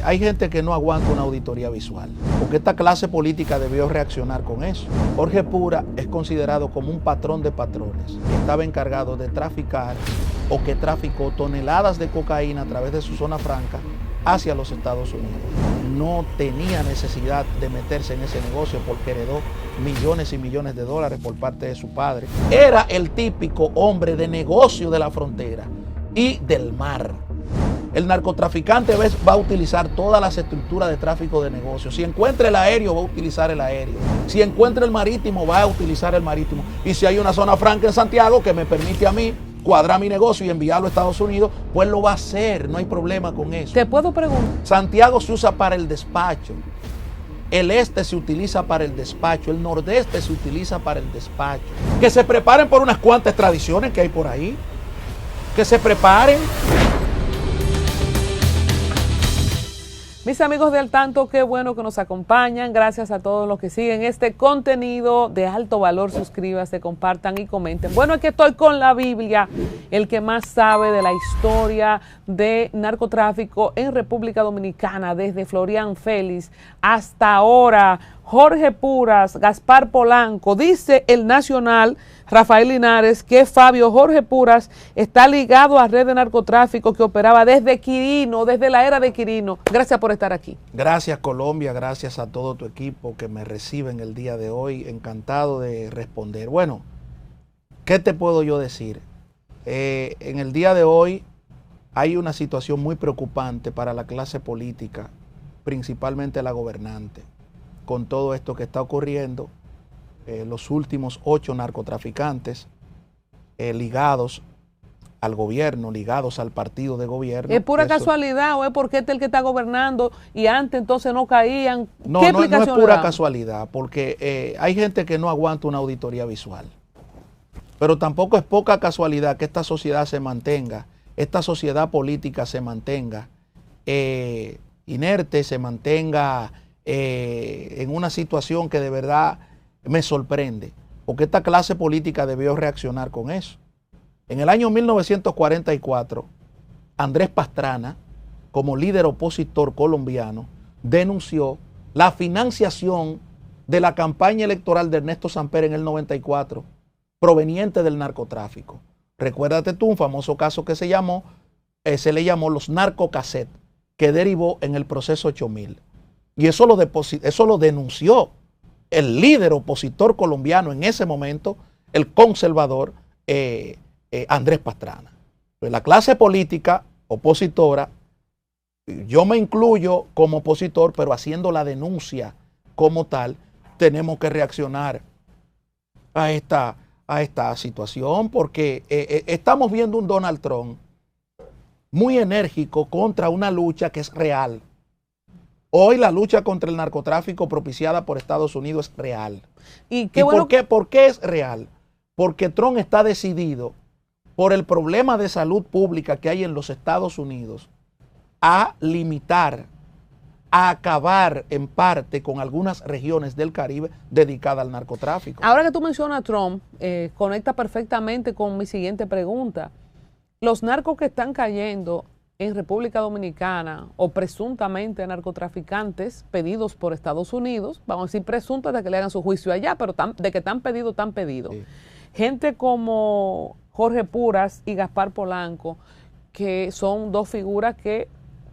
hay gente que no aguanta una auditoría visual, porque esta clase política debió reaccionar con eso. Jorge Pura es considerado como un patrón de patrones, que estaba encargado de traficar o que traficó toneladas de cocaína a través de su zona franca hacia los Estados Unidos. No tenía necesidad de meterse en ese negocio porque heredó millones y millones de dólares por parte de su padre. Era el típico hombre de negocio de la frontera y del mar. El narcotraficante va a utilizar todas las estructuras de tráfico de negocios. Si encuentra el aéreo, va a utilizar el aéreo. Si encuentra el marítimo, va a utilizar el marítimo. Y si hay una zona franca en Santiago que me permite a mí cuadrar mi negocio y enviarlo a Estados Unidos, pues lo va a hacer, no hay problema con eso. ¿Te puedo preguntar? Santiago se usa para el despacho, el este se utiliza para el despacho, el nordeste se utiliza para el despacho. Que se preparen por unas cuantas tradiciones que hay por ahí, que se preparen. Mis amigos de Al Tanto, qué bueno que nos acompañan. Gracias a todos los que siguen este contenido de alto valor. Suscríbanse, compartan y comenten. Bueno, aquí estoy con la Biblia, el que más sabe de la historia de narcotráfico en República Dominicana, desde Florian Félix hasta ahora. Jorge Puras, Gaspar Polanco, dice el Nacional, Rafael Linares, que Fabio Jorge Puras está ligado a red de narcotráfico que operaba desde Quirino, desde la era de Quirino. Gracias por estar aquí. Gracias, Colombia, gracias a todo tu equipo que me reciben el día de hoy. Encantado de responder. Bueno, ¿qué te puedo yo decir? En el día de hoy hay una situación muy preocupante para la clase política, principalmente la gobernante, con todo esto que está ocurriendo. Los últimos 8 narcotraficantes ligados al gobierno, ligados al partido de gobierno. ¿Es pura casualidad o es porque este es el que está gobernando y antes entonces no caían? No, no es pura casualidad, porque hay gente que no aguanta una auditoría visual. Pero tampoco es poca casualidad que esta sociedad se mantenga, esta sociedad política se mantenga inerte, se mantenga en una situación que de verdad me sorprende, porque esta clase política debió reaccionar con eso. En el año 1944, Andrés Pastrana, como líder opositor colombiano, denunció la financiación de la campaña electoral de Ernesto Samper en el 94, proveniente del narcotráfico. Recuérdate tú un famoso caso que se le llamó los narcocassettes, que derivó en el proceso 8000. Y eso lo denunció el líder opositor colombiano en ese momento, el conservador Andrés Pastrana. Pues la clase política opositora, yo me incluyo como opositor, pero haciendo la denuncia como tal, tenemos que reaccionar a esta situación, porque estamos viendo un Donald Trump muy enérgico contra una lucha que es real. Hoy la lucha contra el narcotráfico propiciada por Estados Unidos es real. ¿Y por qué es real? Porque Trump está decidido por el problema de salud pública que hay en los Estados Unidos a limitar, a acabar en parte con algunas regiones del Caribe dedicadas al narcotráfico. Ahora que tú mencionas a Trump, conecta perfectamente con mi siguiente pregunta. Los narcos que están cayendo en República Dominicana o presuntamente narcotraficantes pedidos por Estados Unidos, vamos a decir presuntos de que le hagan su juicio allá, pero de que están pedidos, están pedidos. Sí. Gente como Jorge Puras y Gaspar Polanco, que son dos figuras que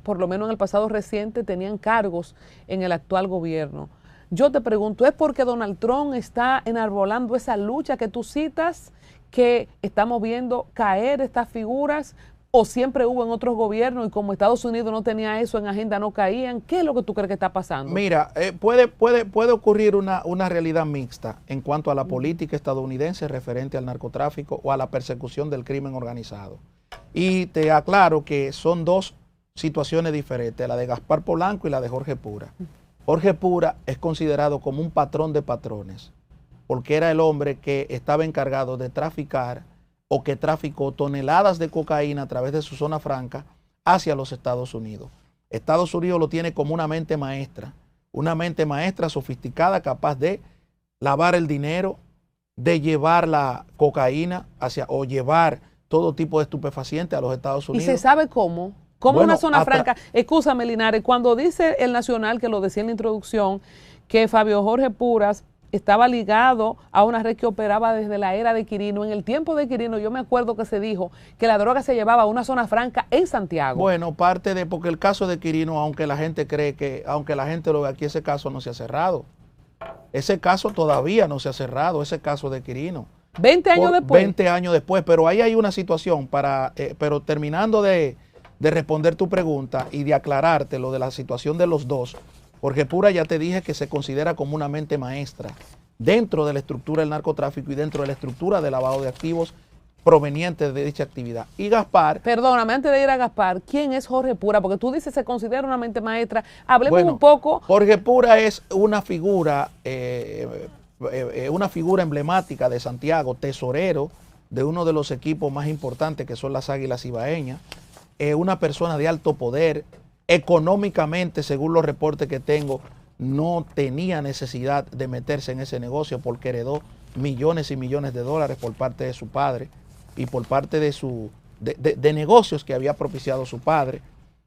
por lo menos en el pasado reciente tenían cargos en el actual gobierno. Yo te pregunto, ¿es porque Donald Trump está enarbolando esa lucha que tú citas, que estamos viendo caer estas figuras? ¿O siempre hubo en otros gobiernos y como Estados Unidos no tenía eso en agenda, no caían? ¿Qué es lo que tú crees que está pasando? Mira, puede ocurrir una realidad mixta en cuanto a la política estadounidense referente al narcotráfico o a la persecución del crimen organizado. Y te aclaro que son dos situaciones diferentes, la de Gaspar Polanco y la de Jorge Pura. Jorge Pura es considerado como un patrón de patrones, porque era el hombre que estaba encargado de traficar o que traficó toneladas de cocaína a través de su zona franca hacia los Estados Unidos. Estados Unidos lo tiene como una mente maestra sofisticada, capaz de lavar el dinero, de llevar la cocaína o llevar todo tipo de estupefacientes a los Estados Unidos. ¿Y se sabe cómo? ¿Cómo Bueno, una zona franca? Excúsame, Linares, cuando dice el Nacional, que lo decía en la introducción, que Fabio Jorge Puras estaba ligado a una red que operaba desde la era de Quirino. En el tiempo de Quirino yo me acuerdo que se dijo que la droga se llevaba a una zona franca en Santiago. Bueno, parte de, porque el caso de Quirino, aunque la gente cree que, aunque la gente lo ve aquí, ese caso no se ha cerrado. Ese caso todavía no se ha cerrado, ese caso de Quirino. 20 años después. 20 años después, pero ahí hay una situación pero terminando de responder tu pregunta y de aclararte lo de la situación de los dos, Jorge Pura ya te dije que se considera como una mente maestra dentro de la estructura del narcotráfico y dentro de la estructura de lavado de activos provenientes de dicha actividad. Y Gaspar... Perdóname, antes de ir a Gaspar, ¿quién es Jorge Pura? Porque tú dices se considera una mente maestra. Hablemos un poco. Jorge Pura es una figura emblemática de Santiago, tesorero de uno de los equipos más importantes que son las Águilas Ibaeñas, una persona de alto poder, económicamente, según los reportes que tengo, no tenía necesidad de meterse en ese negocio porque heredó millones y millones de dólares por parte de su padre y por parte de negocios que había propiciado su padre.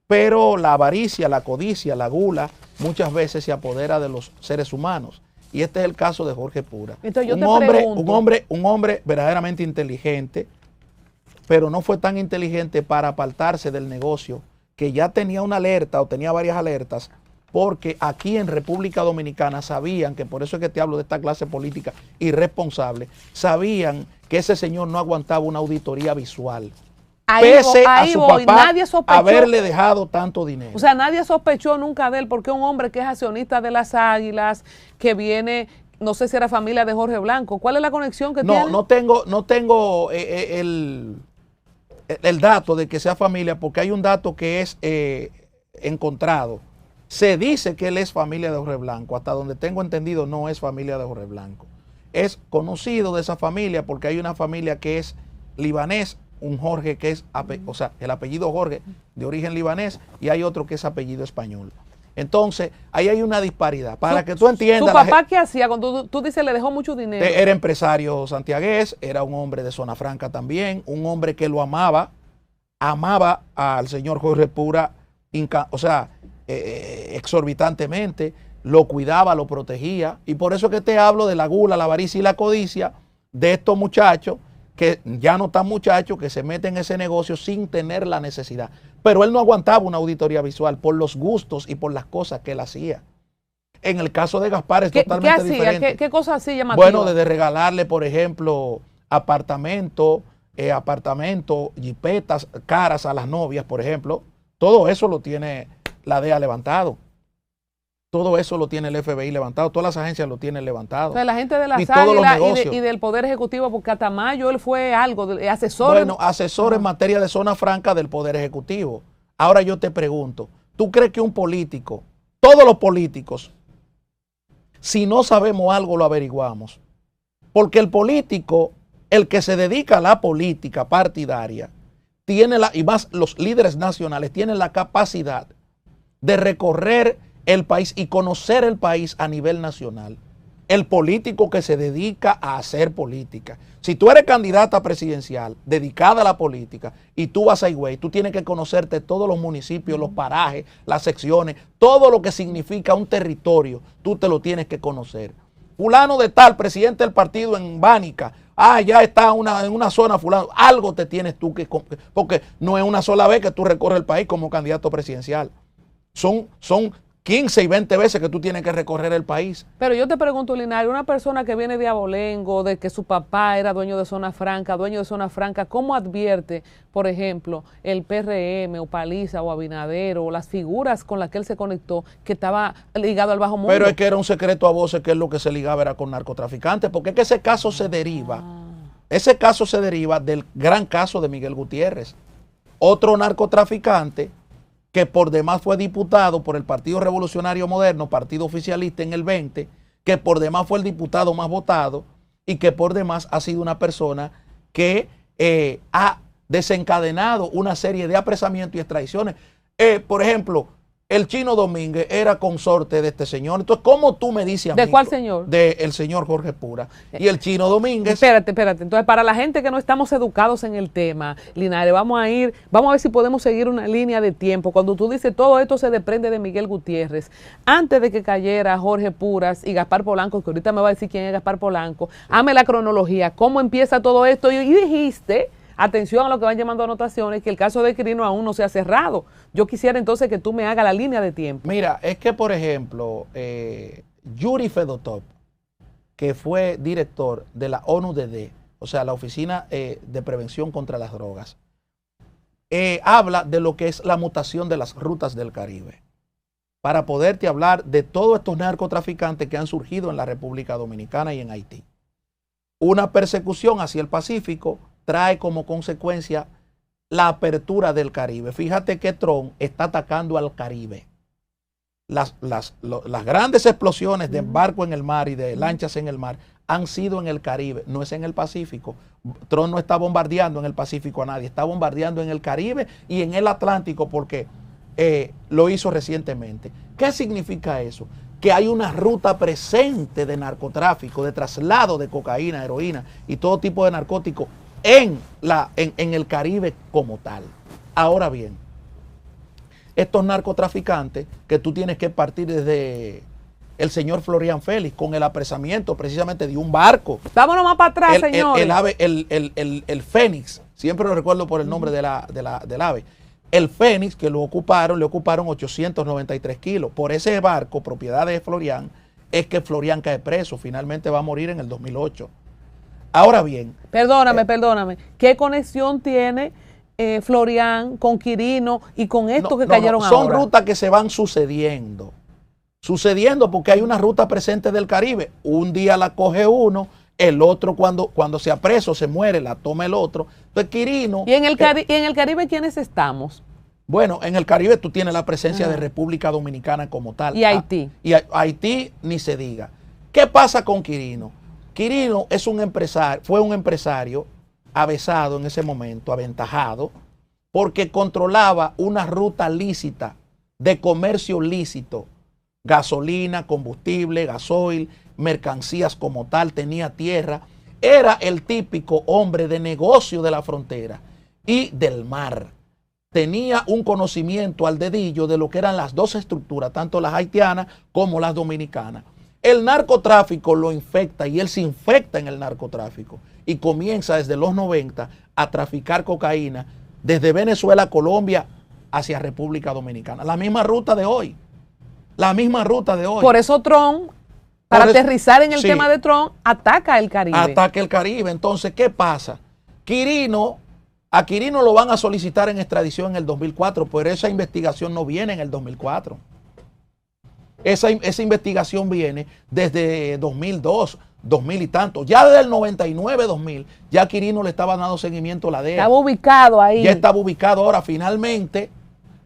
Pero la avaricia, la codicia, la gula, muchas veces se apodera de los seres humanos. Y este es el caso de Jorge Pura. Entonces, un hombre verdaderamente inteligente, pero no fue tan inteligente para apartarse del negocio, que ya tenía una alerta o tenía varias alertas, porque aquí en República Dominicana sabían, que por eso es que te hablo de esta clase política irresponsable, sabían que ese señor no aguantaba una auditoría visual. Pese a su papá haberle dejado tanto dinero. O sea, nadie sospechó nunca de él, porque un hombre que es accionista de las Águilas, que viene, no sé si era familia de Jorge Blanco. ¿Cuál es la conexión que tiene? No tengo el dato de que sea familia, porque hay un dato que es encontrado. Se dice que él es familia de Jorge Blanco. Hasta donde tengo entendido, no es familia de Jorge Blanco. Es conocido de esa familia porque hay una familia que es libanés, un Jorge que es, o sea, el apellido Jorge de origen libanés, y hay otro que es apellido español. Entonces, ahí hay una disparidad. Para que tú entiendas. ¿Su papá qué hacía? Cuando tú dices le dejó mucho dinero. Era empresario santiagués, era un hombre de zona franca también, un hombre que lo amaba al señor Jorge Pura, o sea, exorbitantemente, lo cuidaba, lo protegía. Y por eso es que te hablo de la gula, la avaricia y la codicia de estos muchachos, que ya no están muchachos, que se meten en ese negocio sin tener la necesidad. Pero él no aguantaba una auditoría visual por los gustos y por las cosas que él hacía. En el caso de Gaspar es totalmente diferente. ¿Qué cosas así llamativas? Bueno, desde regalarle, por ejemplo, apartamentos, jipetas caras a las novias, por ejemplo. Todo eso lo tiene la DEA levantado. Todo eso lo tiene el FBI levantado, todas las agencias lo tienen levantado. O sea, la gente de las Águilas y del Poder Ejecutivo, porque hasta mayo él fue algo, asesor. Bueno, asesor en materia de zona franca del Poder Ejecutivo. Ahora yo te pregunto, ¿tú crees que un político, todos los políticos, si no sabemos algo lo averiguamos? Porque el político, el que se dedica a la política partidaria, y más los líderes nacionales, tienen la capacidad de recorrer el país y conocer el país a nivel nacional. El político que se dedica a hacer política. Si tú eres candidata presidencial dedicada a la política y tú vas a Higüey, tú tienes que conocerte todos los municipios, los parajes, las secciones, todo lo que significa un territorio, tú te lo tienes que conocer. Fulano de tal, presidente del partido en Bánica, ya está en una zona fulano, algo te tienes tú que, porque no es una sola vez que tú recorres el país como candidato presidencial. Son 15 y 20 veces que tú tienes que recorrer el país. Pero yo te pregunto, Linares, una persona que viene de Abolengo, de que su papá era dueño de zona franca, ¿cómo advierte, por ejemplo, el PRM o Paliza o Abinader o las figuras con las que él se conectó, que estaba ligado al bajo mundo? Pero es que era un secreto a voces que es lo que se ligaba era con narcotraficantes, porque es que ese caso se deriva, del gran caso de Miguel Gutiérrez, otro narcotraficante que por demás fue diputado por el Partido Revolucionario Moderno, partido oficialista en el 20, que por demás fue el diputado más votado y que por demás ha sido una persona que ha desencadenado una serie de apresamientos y extradiciones. Por ejemplo, el Chino Domínguez era consorte de este señor. Entonces, ¿cómo tú me dices a mí? ¿De cuál señor? Del señor Jorge Pura. Y el Chino Domínguez. Espérate. Entonces, para la gente que no estamos educados en el tema, Linares, vamos a ver si podemos seguir una línea de tiempo. Cuando tú dices todo esto se desprende de Miguel Gutiérrez, antes de que cayera Jorge Puras y Gaspar Polanco, que ahorita me va a decir quién es Gaspar Polanco, hazme la cronología, cómo empieza todo esto. Y dijiste, atención a lo que van llamando anotaciones, que el caso de Quirino aún no se ha cerrado. Yo quisiera entonces que tú me hagas la línea de tiempo. Mira, es que por ejemplo, Yuri Fedotov, que fue director de la ONUDD, o sea, la Oficina de Prevención contra las Drogas, habla de lo que es la mutación de las rutas del Caribe, para poderte hablar de todos estos narcotraficantes que han surgido en la República Dominicana y en Haití. Una persecución hacia el Pacífico trae como consecuencia la apertura del Caribe. Fíjate que Trump está atacando al Caribe. Las grandes explosiones de barcos en el mar y de lanchas en el mar han sido en el Caribe, no es en el Pacífico. Trump no está bombardeando en el Pacífico a nadie, está bombardeando en el Caribe y en el Atlántico porque lo hizo recientemente. ¿Qué significa eso? Que hay una ruta presente de narcotráfico, de traslado de cocaína, heroína y todo tipo de narcóticos en el Caribe como tal. Ahora bien, estos narcotraficantes que tú tienes que partir desde el señor Florian Félix con el apresamiento precisamente de un barco. Vámonos más para atrás, señor. El Fénix, siempre lo recuerdo por el nombre del ave. El Fénix, que le ocuparon 893 kilos. Por ese barco, propiedad de Florian, es que Florian cae preso. Finalmente va a morir en el 2008. Ahora bien. Perdóname. ¿Qué conexión tiene Florian con Quirino y con estos que cayeron ahora? Son rutas que se van sucediendo porque hay una ruta presente del Caribe. Un día la coge uno, el otro cuando sea preso, se muere, la toma el otro. Entonces Quirino... ¿Y en el Caribe quiénes estamos? Bueno, en el Caribe tú tienes la presencia de República Dominicana como tal. ¿Y Haití? Y Haití ni se diga. ¿Qué pasa con Quirino? Quirino fue un empresario avesado en ese momento, aventajado, porque controlaba una ruta lícita de comercio lícito, gasolina, combustible, gasoil, mercancías como tal, tenía tierra, era el típico hombre de negocio de la frontera y del mar. Tenía un conocimiento al dedillo de lo que eran las dos estructuras, tanto las haitianas como las dominicanas. El narcotráfico lo infecta y él se infecta en el narcotráfico y comienza desde los 90 a traficar cocaína desde Venezuela a Colombia hacia República Dominicana. La misma ruta de hoy. Por eso Trump, para aterrizar en el tema de Trump, ataca el Caribe. Ataca el Caribe. Entonces, ¿qué pasa? A Quirino lo van a solicitar en extradición en el 2004, pero esa investigación no viene en el 2004. Esa investigación viene desde 2002, 2000 y tanto. Ya desde el 99, 2000, ya Quirino le estaba dando seguimiento a la DEA. Estaba ubicado ahí. Ya estaba ubicado. Ahora, finalmente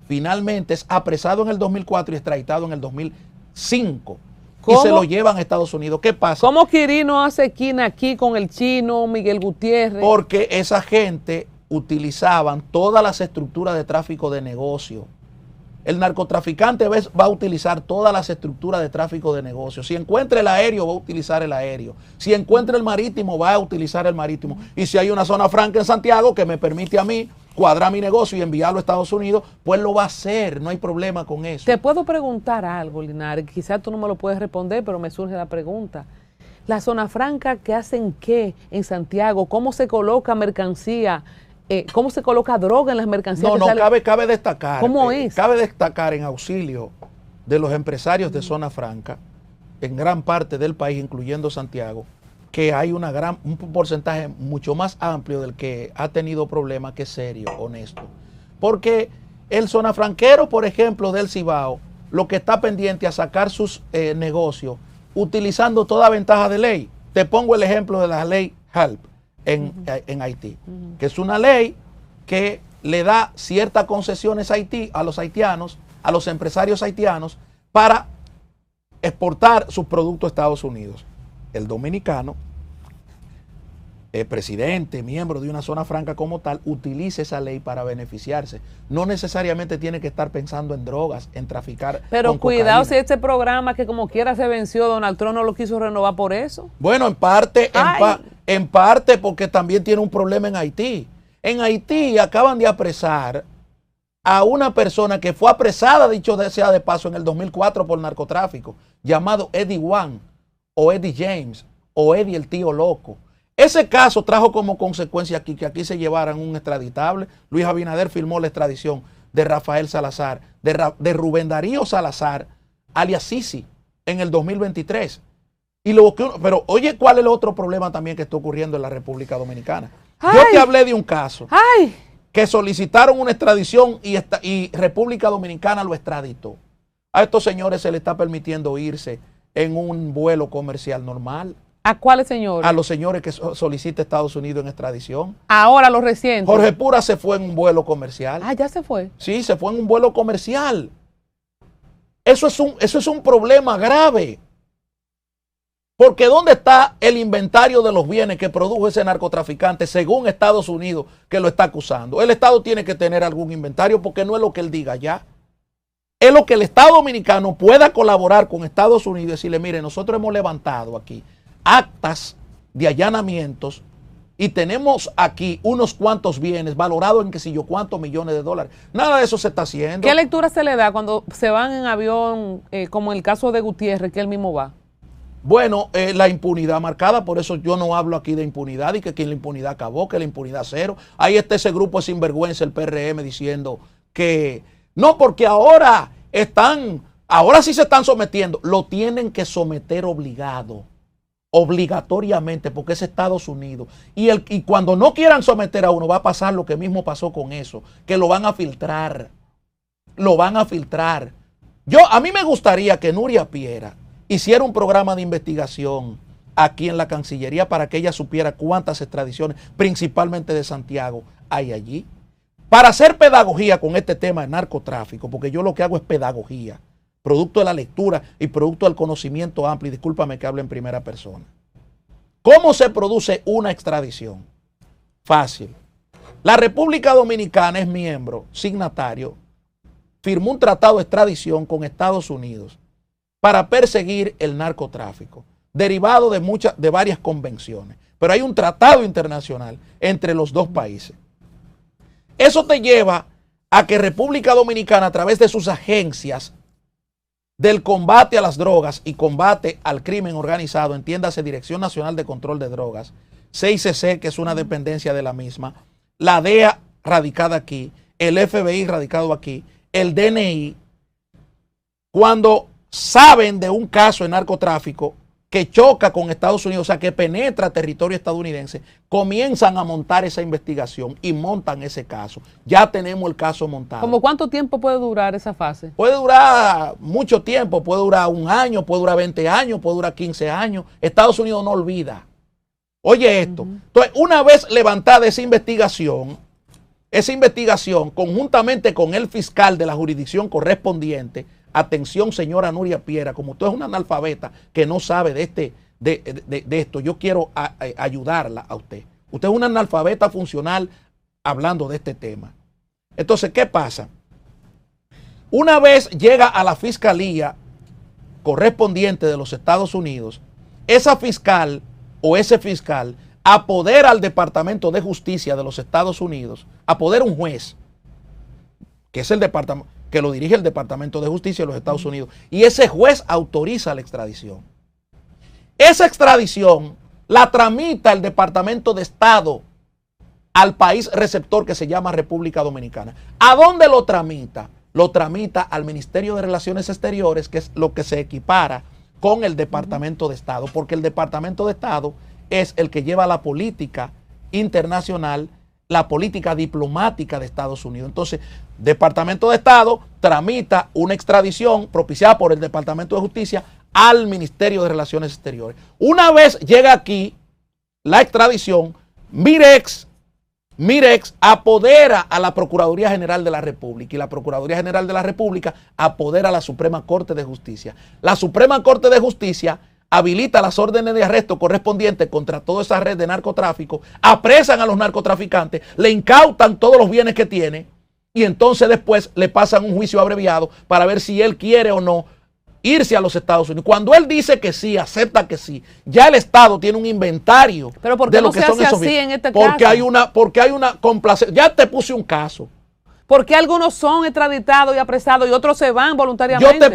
es apresado en el 2004 y extraditado en el 2005. ¿Cómo? Y se lo llevan a Estados Unidos. ¿Qué pasa? ¿Cómo Quirino hace esquina aquí con el Chino, Miguel Gutiérrez? Porque esa gente utilizaban todas las estructuras de tráfico de negocio. El narcotraficante va a utilizar todas las estructuras de tráfico de negocio. Si encuentra el aéreo, va a utilizar el aéreo. Si encuentra el marítimo, va a utilizar el marítimo. Y si hay una zona franca en Santiago que me permite a mí cuadrar mi negocio y enviarlo a Estados Unidos, pues lo va a hacer. No hay problema con eso. Te puedo preguntar algo, Linares. Quizás tú no me lo puedes responder, pero me surge la pregunta. ¿La zona franca qué hacen qué en Santiago? ¿Cómo se coloca mercancía? ¿Cómo se coloca droga en las mercancías? Cabe destacar. ¿Cómo es? Cabe destacar en auxilio de los empresarios de zona franca, en gran parte del país, incluyendo Santiago, que hay un porcentaje mucho más amplio del que ha tenido problemas, que es serio, honesto. Porque el zonafranquero, por ejemplo, del Cibao, lo que está pendiente a sacar sus negocios utilizando toda ventaja de ley. Te pongo el ejemplo de la ley HALP. En Haití, que es una ley que le da ciertas concesiones a los haitianos, a los empresarios haitianos, para exportar sus productos a Estados Unidos. El dominicano presidente, miembro de una zona franca como tal, utilice esa ley para beneficiarse. No necesariamente tiene que estar pensando en drogas, en traficar. Pero con cuidado cocaína. si este programa que como quiera se venció, Donald Trump no lo quiso renovar por eso. Bueno, en parte porque también tiene un problema en Haití. En Haití acaban de apresar a una persona que fue apresada, dicho sea de paso, en el 2004 por narcotráfico, llamado Eddie Wan, o Eddie James, o Eddie el tío loco. Ese caso trajo como consecuencia aquí que aquí se llevaran un extraditable. Luis Abinader firmó la extradición de Rafael Salazar, de Rubén Darío Salazar, alias Sisi, en el 2023. Pero oye, ¿cuál es el otro problema también que está ocurriendo en la República Dominicana? Ay. Yo te hablé de un caso ¡Ay! que solicitaron una extradición y República Dominicana lo extraditó. A estos señores se les está permitiendo irse en un vuelo comercial normal. ¿A cuáles señores? A los señores que solicita Estados Unidos en extradición. Ahora, los recientes. Jorge Pura se fue en un vuelo comercial. Ah, ya se fue. Sí, se fue en un vuelo comercial. Eso es un problema grave. Porque ¿dónde está el inventario de los bienes que produjo ese narcotraficante según Estados Unidos que lo está acusando? El Estado tiene que tener algún inventario porque no es lo que él diga ya. Es lo que el Estado dominicano pueda colaborar con Estados Unidos y decirle, mire, nosotros hemos levantado aquí actas de allanamientos y tenemos aquí unos cuantos bienes valorados en qué sé yo cuántos millones de dólares. Nada de eso se está haciendo. ¿Qué lectura se le da cuando se van en avión, como en el caso de Gutiérrez, que él mismo va? Bueno, la impunidad marcada, por eso yo no hablo aquí de impunidad y que la impunidad acabó, que la impunidad cero. Ahí está ese grupo de sinvergüenza, el PRM, diciendo que no, porque ahora sí se están sometiendo, lo tienen que someter obligado. Obligatoriamente, porque es Estados Unidos. Y cuando no quieran someter a uno, va a pasar lo que mismo pasó con eso, que lo van a filtrar. Lo van a filtrar. A mí me gustaría que Nuria Piera hiciera un programa de investigación aquí en la Cancillería para que ella supiera cuántas extradiciones, principalmente de Santiago, hay allí. Para hacer pedagogía con este tema de narcotráfico, porque yo lo que hago es pedagogía. Producto de la lectura y producto del conocimiento amplio, y discúlpame que hable en primera persona. ¿Cómo se produce una extradición? Fácil. La República Dominicana es miembro, signatario, firmó un tratado de extradición con Estados Unidos para perseguir el narcotráfico, derivado de varias convenciones. Pero hay un tratado internacional entre los dos países. Eso te lleva a que República Dominicana, a través de sus agencias del combate a las drogas y combate al crimen organizado, entiéndase Dirección Nacional de Control de Drogas, CICC, que es una dependencia de la misma, la DEA radicada aquí, el FBI radicado aquí, el DNI, cuando saben de un caso de narcotráfico que choca con Estados Unidos, o sea, que penetra territorio estadounidense, comienzan a montar esa investigación y montan ese caso. Ya tenemos el caso montado. ¿Cómo cuánto tiempo puede durar esa fase? Puede durar mucho tiempo, puede durar un año, puede durar 20 años, puede durar 15 años. Estados Unidos no olvida. Oye esto. Entonces, una vez levantada esa investigación conjuntamente con el fiscal de la jurisdicción correspondiente, atención señora Nuria Piera, como usted es una analfabeta que no sabe de esto, yo quiero ayudarla a usted. Usted es una analfabeta funcional hablando de este tema. Entonces, ¿qué pasa? Una vez llega a la fiscalía correspondiente de los Estados Unidos, esa fiscal o ese fiscal apodera al Departamento de Justicia de los Estados Unidos, apodera un juez, que es el departamento, que lo dirige el Departamento de Justicia de los Estados Unidos, y ese juez autoriza la extradición. Esa extradición la tramita el Departamento de Estado al país receptor que se llama República Dominicana. ¿A dónde lo tramita? Lo tramita al Ministerio de Relaciones Exteriores, que es lo que se equipara con el Departamento de Estado, porque el Departamento de Estado es el que lleva la política internacional, la política diplomática de Estados Unidos. Entonces, Departamento de Estado tramita una extradición propiciada por el Departamento de Justicia al Ministerio de Relaciones Exteriores. Una vez llega aquí la extradición, Mirex apodera a la Procuraduría General de la República y la Procuraduría General de la República apodera a la Suprema Corte de Justicia. La Suprema Corte de Justicia habilita las órdenes de arresto correspondientes contra toda esa red de narcotráfico, apresan a los narcotraficantes, le incautan todos los bienes que tiene y entonces después le pasan un juicio abreviado para ver si él quiere o no irse a los Estados Unidos. Cuando él dice que sí, acepta que sí, ya el Estado tiene un inventario. Pero ¿por qué de lo no que se son hace esos así bienes. en este Porque caso? hay una complacencia. Ya te puse un caso. ¿Por qué algunos son extraditados y apresados y otros se van Yo voluntariamente?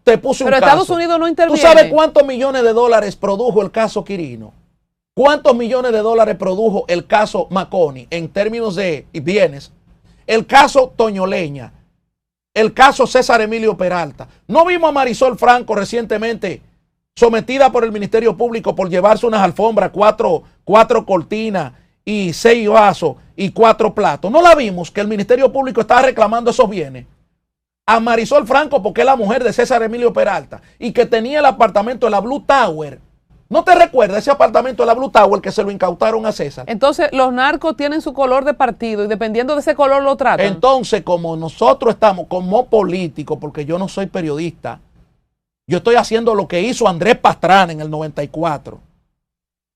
te puse un Pero caso. Estados Unidos no interviene. ¿Tú sabes cuántos millones de dólares produjo el caso Quirino? ¿Cuántos millones de dólares produjo el caso Maconi en términos de bienes? El caso Toñoleña, el caso César Emilio Peralta. ¿No vimos a Marisol Franco recientemente sometida por el Ministerio Público por llevarse unas alfombras, cuatro cortinas y 6 vasos y 4 platos? ¿No la vimos que el Ministerio Público estaba reclamando esos bienes? A Marisol Franco porque es la mujer de César Emilio Peralta y que tenía el apartamento de la Blue Tower. ¿No te recuerdas ese apartamento de la Blue Tower que se lo incautaron a César? Entonces, los narcos tienen su color de partido y dependiendo de ese color lo tratan. Entonces, como nosotros estamos como políticos, porque yo no soy periodista, yo estoy haciendo lo que hizo Andrés Pastrana en el 94.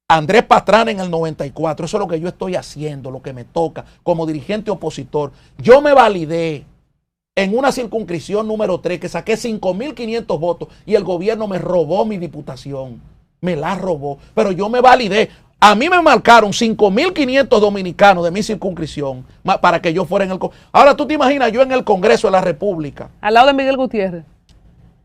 Andrés Pastrana en el 94. Eso es lo que yo estoy haciendo, lo que me toca como dirigente opositor. Yo me validé en una circunscripción número 3 que saqué 5.500 votos y el gobierno me robó mi diputación. Me la robó, pero yo me validé. A mí me marcaron 5.500 dominicanos de mi circunscripción para que yo fuera en el Congreso. Ahora tú te imaginas yo en el Congreso de la República. Al lado de Miguel Gutiérrez.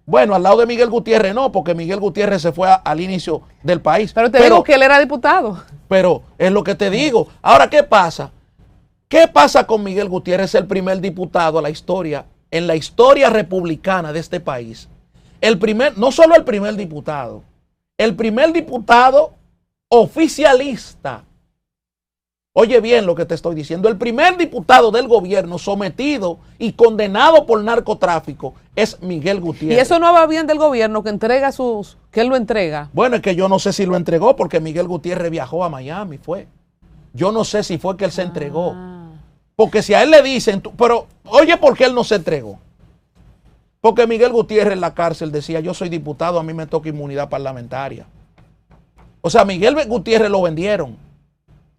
Bueno, al lado de Miguel Gutiérrez no, porque Miguel Gutiérrez se fue al inicio del país. Pero te digo que él era diputado. Pero es lo que te digo. Ahora, ¿qué pasa? ¿Qué pasa con Miguel Gutiérrez, el primer diputado en la historia republicana de este país? No solo el primer diputado, el primer diputado oficialista. Oye bien lo que te estoy diciendo. El primer diputado del gobierno sometido y condenado por narcotráfico es Miguel Gutiérrez. Y eso no va bien del gobierno que él lo entrega. Bueno, es que yo no sé si lo entregó porque Miguel Gutiérrez viajó a Miami, fue. Yo no sé si fue que él se entregó. Porque si a él le dicen, pero oye, ¿por qué él no se entregó? Porque Miguel Gutiérrez en la cárcel decía, yo soy diputado, a mí me toca inmunidad parlamentaria. O sea, Miguel Gutiérrez lo vendieron.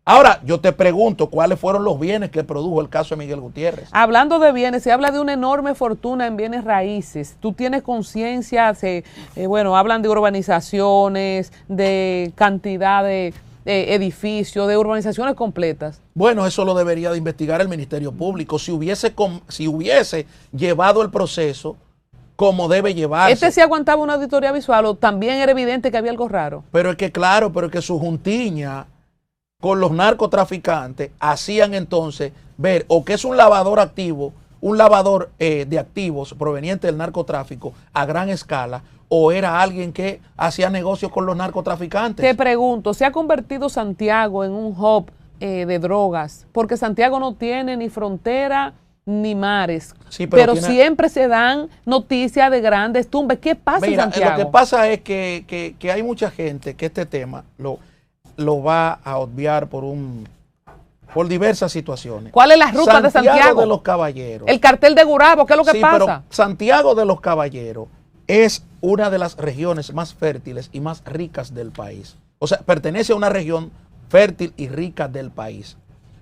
Ahora, yo te pregunto, ¿cuáles fueron los bienes que produjo el caso de Miguel Gutiérrez? Hablando de bienes, se habla de una enorme fortuna en bienes raíces. ¿Tú tienes conciencia? Hablan de urbanizaciones, de cantidad de edificios, de urbanizaciones completas. Bueno, eso lo debería de investigar el Ministerio Público. Si hubiese llevado el proceso como debe llevarse. ¿Sí aguantaba una auditoría visual o también era evidente que había algo raro? Pero es que claro, pero es que su juntiña con los narcotraficantes hacían entonces ver o que es un lavador activo, un lavador de activos proveniente del narcotráfico a gran escala, o era alguien que hacía negocios con los narcotraficantes. Te pregunto, ¿se ha convertido Santiago en un hub de drogas? Porque Santiago no tiene ni frontera ni mares, sí, pero siempre se dan noticias de grandes tumbes. ¿Qué pasa en Santiago? Lo que pasa es que hay mucha gente que este tema lo va a obviar por diversas situaciones. ¿Cuál es la ruta de Santiago? Santiago de los Caballeros. El cartel de Gurabo, ¿qué es lo que pasa? Pero Santiago de los Caballeros es una de las regiones más fértiles y más ricas del país. O sea, pertenece a una región fértil y rica del país.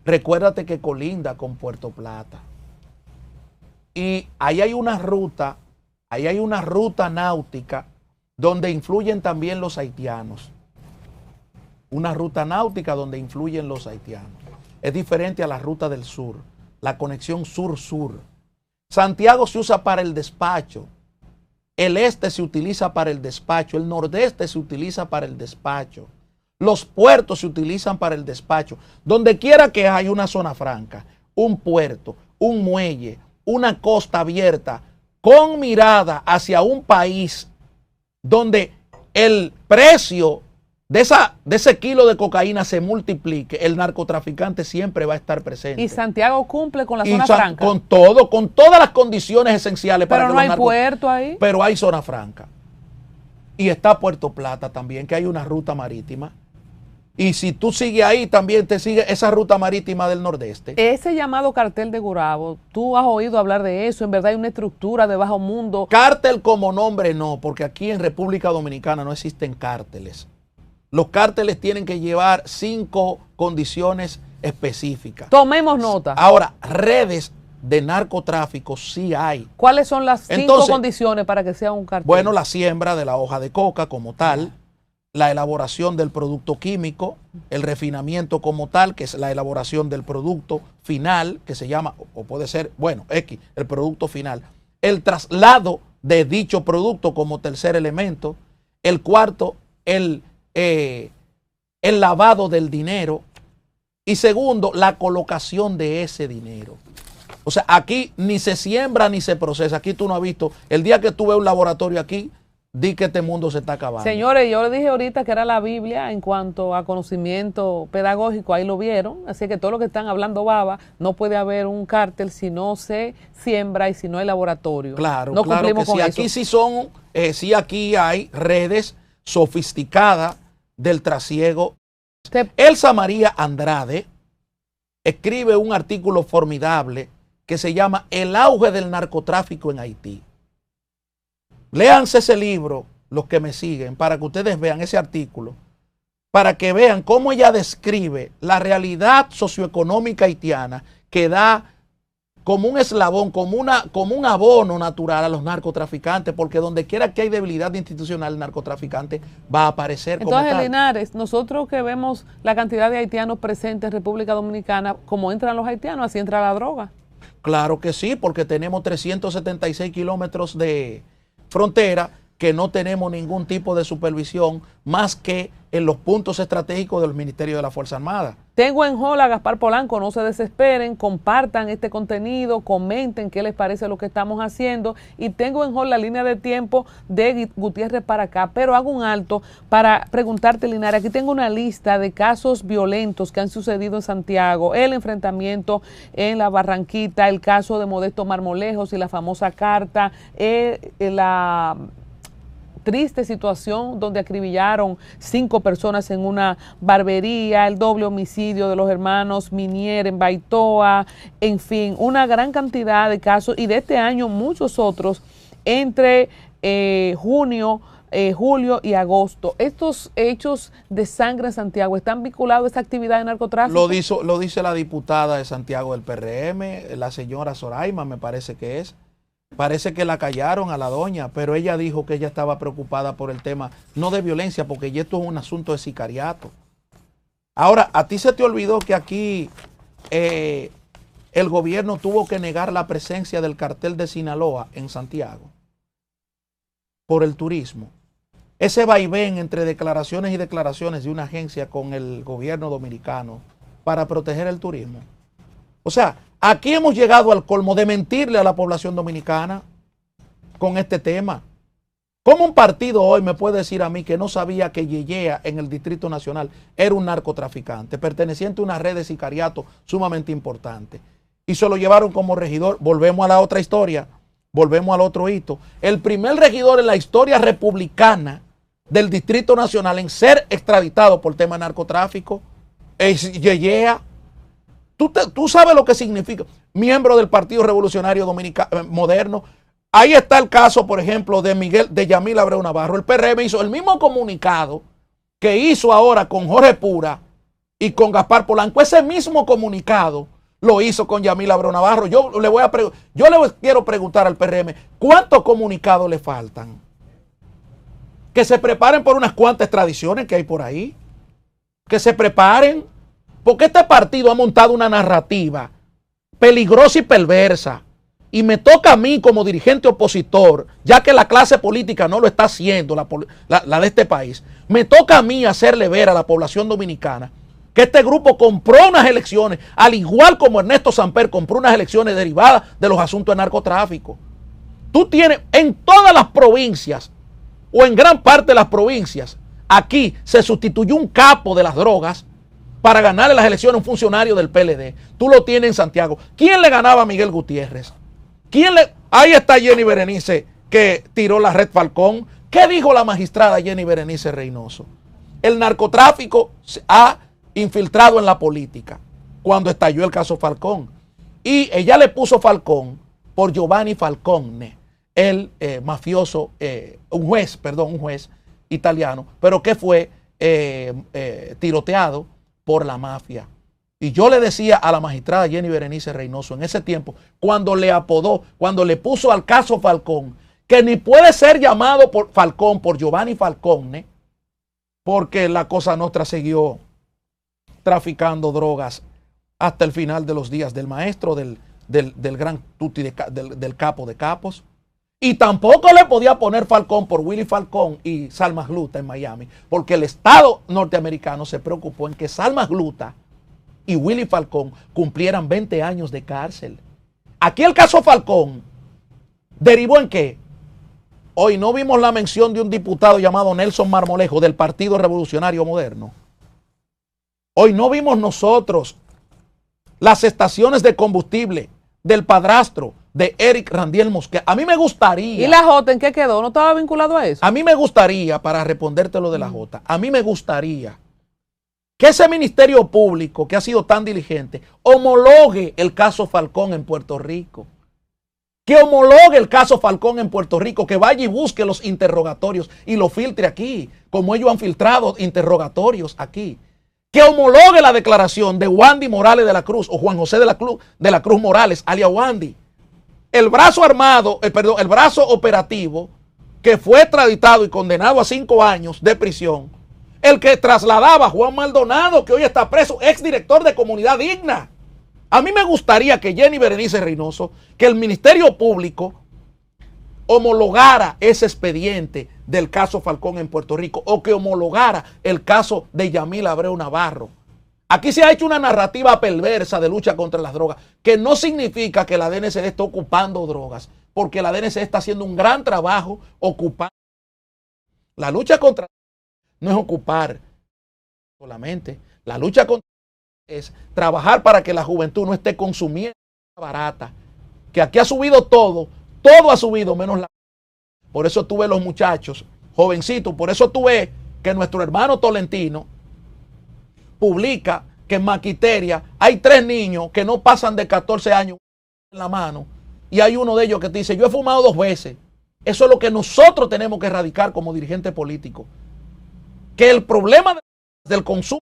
Recuérdate que colinda con Puerto Plata. Y ahí hay una ruta náutica donde influyen también los haitianos. Una ruta náutica donde influyen los haitianos. Es diferente a la ruta del sur, la conexión sur-sur. Santiago se usa para el despacho. El este se utiliza para el despacho. El nordeste se utiliza para el despacho. Los puertos se utilizan para el despacho. Donde quiera que haya una zona franca, un puerto, un muelle, una costa abierta, con mirada hacia un país donde el precio de ese kilo de cocaína se multiplique, el narcotraficante siempre va a estar presente. Y Santiago cumple con la zona franca. Con todas las condiciones esenciales para que no hay puerto ahí. Pero hay zona franca. Y está Puerto Plata también, que hay una ruta marítima. Y si tú sigues ahí, también te sigue esa ruta marítima del nordeste. Ese llamado cartel de Gurabo, ¿tú has oído hablar de eso? ¿En verdad hay una estructura de bajo mundo? Cártel como nombre no, porque aquí en República Dominicana no existen cárteles. Los cárteles tienen que llevar 5 condiciones específicas. Tomemos nota. Ahora, redes de narcotráfico sí hay. ¿Cuáles son las 5 Entonces, condiciones para que sea un cartel? Bueno, la siembra de la hoja de coca como tal, la elaboración del producto químico, el refinamiento como tal, que es la elaboración del producto final, que se llama, o puede ser, bueno, X, el producto final, el traslado de dicho producto como tercer elemento, el cuarto, el lavado del dinero, y segundo, la colocación de ese dinero. O sea, aquí ni se siembra ni se procesa. Aquí tú no has visto, el día que tú ves un laboratorio aquí, di que este mundo se está acabando. Señores, yo le dije ahorita que era la Biblia en cuanto a conocimiento pedagógico, ahí lo vieron, así que todo lo que están hablando baba, no puede haber un cártel si no se siembra y si no hay laboratorio. Claro, no claro cumplimos que sí. con Aquí eso. sí son, sí aquí hay redes sofisticadas del trasiego. Elsa María Andrade escribe un artículo formidable que se llama El auge del narcotráfico en Haití. Léanse ese libro, los que me siguen, para que ustedes vean ese artículo, para que vean cómo ella describe la realidad socioeconómica haitiana que da como un eslabón, como un abono natural a los narcotraficantes, porque donde quiera que hay debilidad institucional, el narcotraficante va a aparecer como Entonces, tal. Linares, nosotros que vemos la cantidad de haitianos presentes en República Dominicana, como entran los haitianos, así entra la droga. Claro que sí, porque tenemos 376 kilómetros de frontera que no tenemos ningún tipo de supervisión más que en los puntos estratégicos del Ministerio de la Fuerza Armada. Tengo en hold a Gaspar Polanco, no se desesperen, compartan este contenido, comenten qué les parece lo que estamos haciendo y tengo en hold la línea de tiempo de Gutiérrez para acá, pero hago un alto para preguntarte, Linares, aquí tengo una lista de casos violentos que han sucedido en Santiago, el enfrentamiento en la Barranquita, el caso de Modesto Marmolejos y la famosa carta, la triste situación donde acribillaron 5 personas en una barbería, el doble homicidio de los hermanos Minier en Baitoa, en fin, una gran cantidad de casos y de este año muchos otros entre julio y agosto. Estos hechos de sangre en Santiago están vinculados a esta actividad de narcotráfico. Lo dice la diputada de Santiago del PRM, la señora Zoraima, me parece que es. Parece que la callaron a la doña, pero ella dijo que ella estaba preocupada por el tema, no de violencia, porque ya esto es un asunto de sicariato. Ahora, a ti se te olvidó que aquí el gobierno tuvo que negar la presencia del cartel de Sinaloa en Santiago por el turismo. Ese vaivén entre declaraciones y declaraciones de una agencia con el gobierno dominicano para proteger el turismo. O sea, aquí hemos llegado al colmo de mentirle a la población dominicana con este tema. ¿Cómo un partido hoy me puede decir a mí que no sabía que Yeyea en el Distrito Nacional era un narcotraficante, perteneciente a una red de sicariato sumamente importante? Y se lo llevaron como regidor. Volvemos a la otra historia, volvemos al otro hito. El primer regidor en la historia republicana del Distrito Nacional en ser extraditado por tema de narcotráfico es Yeyea. Tú sabes lo que significa, miembro del Partido Revolucionario Dominicano Moderno. Ahí está el caso, por ejemplo, de Yamil Abreu Navarro. El PRM hizo el mismo comunicado que hizo ahora con Jorge Pura y con Gaspar Polanco. Ese mismo comunicado lo hizo con Yamil Abreu Navarro. Yo le quiero preguntar al PRM, ¿cuántos comunicados le faltan? Que se preparen por unas cuantas tradiciones que hay por ahí. Que se preparen. Porque este partido ha montado una narrativa peligrosa y perversa. Y me toca a mí como dirigente opositor, ya que la clase política no lo está haciendo, la de este país, me toca a mí hacerle ver a la población dominicana que este grupo compró unas elecciones, al igual como Ernesto Samper compró unas elecciones derivadas de los asuntos de narcotráfico. Tú tienes en todas las provincias, o en gran parte de las provincias, aquí se sustituyó un capo de las drogas para ganarle las elecciones a un funcionario del PLD. Tú lo tienes en Santiago. ¿Quién le ganaba a Miguel Gutiérrez? Ahí está Jenny Berenice, que tiró la red Falcón. ¿Qué dijo la magistrada Jenny Berenice Reynoso? el narcotráfico se ha infiltrado en la política cuando estalló el caso Falcón. Y ella le puso Falcón por Giovanni Falcone, el mafioso, un juez italiano, pero que fue tiroteado por la mafia. Y yo le decía a la magistrada Jenny Berenice Reynoso en ese tiempo, cuando le apodó, cuando le puso al caso Falcón, que ni puede ser llamado por Falcón, por Giovanni Falcone, porque la Cosa Nostra siguió traficando drogas hasta el final de los días del maestro, del gran tutti, del capo de capos. Y tampoco le podía poner Falcón por Willy Falcón y Salma Gluta en Miami, porque el Estado norteamericano se preocupó en que Salma Gluta y Willy Falcón cumplieran 20 años de cárcel. Aquí el caso Falcón derivó en qué. Hoy no vimos la mención de un diputado llamado Nelson Marmolejo del Partido Revolucionario Moderno. Hoy no vimos nosotros las estaciones de combustible del padrastro de Eric Randiel Mosquea. A mí me gustaría... ¿Y la J en qué quedó? ¿No estaba vinculado a eso? A mí me gustaría, para responderte lo de la J, a mí me gustaría que ese Ministerio Público, que ha sido tan diligente, homologue el caso Falcón en Puerto Rico. Que homologue el caso Falcón en Puerto Rico, que vaya y busque los interrogatorios y lo filtre aquí, como ellos han filtrado interrogatorios aquí. Que homologue la declaración de Wandy Morales de la Cruz o Juan José de la Cruz Morales, alias Wandy. El brazo armado, el brazo operativo que fue extraditado y condenado a 5 años de prisión, el que trasladaba a Juan Maldonado, que hoy está preso, exdirector de Comunidad Digna. A mí me gustaría que Jenny Berenice Reynoso, que el Ministerio Público homologara ese expediente del caso Falcón en Puerto Rico o que homologara el caso de Yamil Abreu Navarro. Aquí se ha hecho una narrativa perversa de lucha contra las drogas, que no significa que la DNCD esté ocupando drogas, porque la DNCD está haciendo un gran trabajo ocupando. La lucha contra no es ocupar solamente, la lucha contra es trabajar para que la juventud no esté consumiendo barata, que aquí ha subido todo ha subido menos la... Por eso tuve los muchachos, jovencitos, por eso tuve que nuestro hermano Tolentino publica que en Maquiteria hay 3 niños que no pasan de 14 años en la mano y hay uno de ellos que te dice, yo he fumado 2 veces. Eso es lo que nosotros tenemos que erradicar como dirigente político. Que el problema del consumo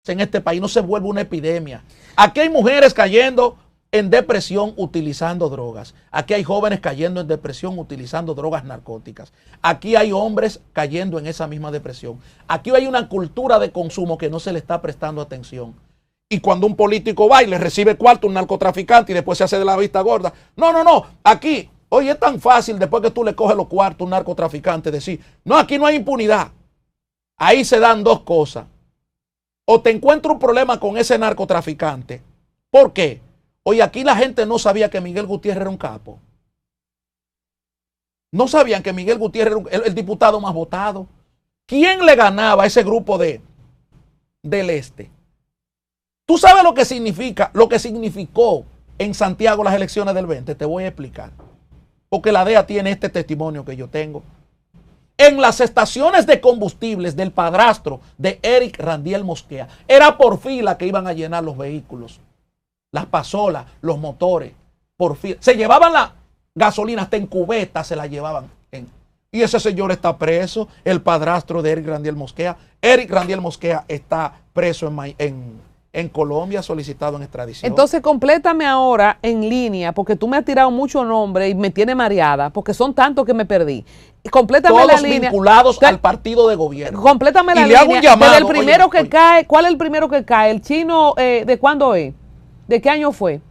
en este país no se vuelva una epidemia. Aquí hay mujeres cayendo en depresión utilizando drogas. Aquí hay jóvenes cayendo en depresión utilizando drogas narcóticas. Aquí hay hombres cayendo en esa misma depresión. Aquí hay una cultura de consumo que no se le está prestando atención. Y cuando un político va y le recibe cuarto a un narcotraficante y después se hace de la vista gorda. No. Aquí, oye, es tan fácil después que tú le coges los cuartos a un narcotraficante decir, no, aquí no hay impunidad. Ahí se dan 2 cosas. O te encuentras un problema con ese narcotraficante. ¿Por qué? Oye, aquí la gente no sabía que Miguel Gutiérrez era un capo. No sabían que Miguel Gutiérrez era el diputado más votado. ¿Quién le ganaba a ese grupo del Este? ¿Tú sabes lo que significa, lo que significó en Santiago las elecciones del 20? Te voy a explicar. Porque la DEA tiene este testimonio que yo tengo. En las estaciones de combustibles del padrastro de Eric Randiel Mosquea, era por fila que iban a llenar los vehículos. Las pasolas, los motores, por fila. Se llevaban la gasolina, hasta en cubeta se la llevaban. Y ese señor está preso, el padrastro de Eric Randiel Mosquea. Eric Randiel Mosquea está preso en Colombia, solicitado en extradición. Entonces, complétame ahora en línea, porque tú me has tirado mucho nombre y me tiene mareada, porque son tantos que me perdí. Complétame todos la línea. Vinculados al partido de gobierno. Complétame la línea. Hago un llamado, el primero que cae, ¿cuál es el primero que cae? ¿El chino de cuándo es? ¿De qué año fue?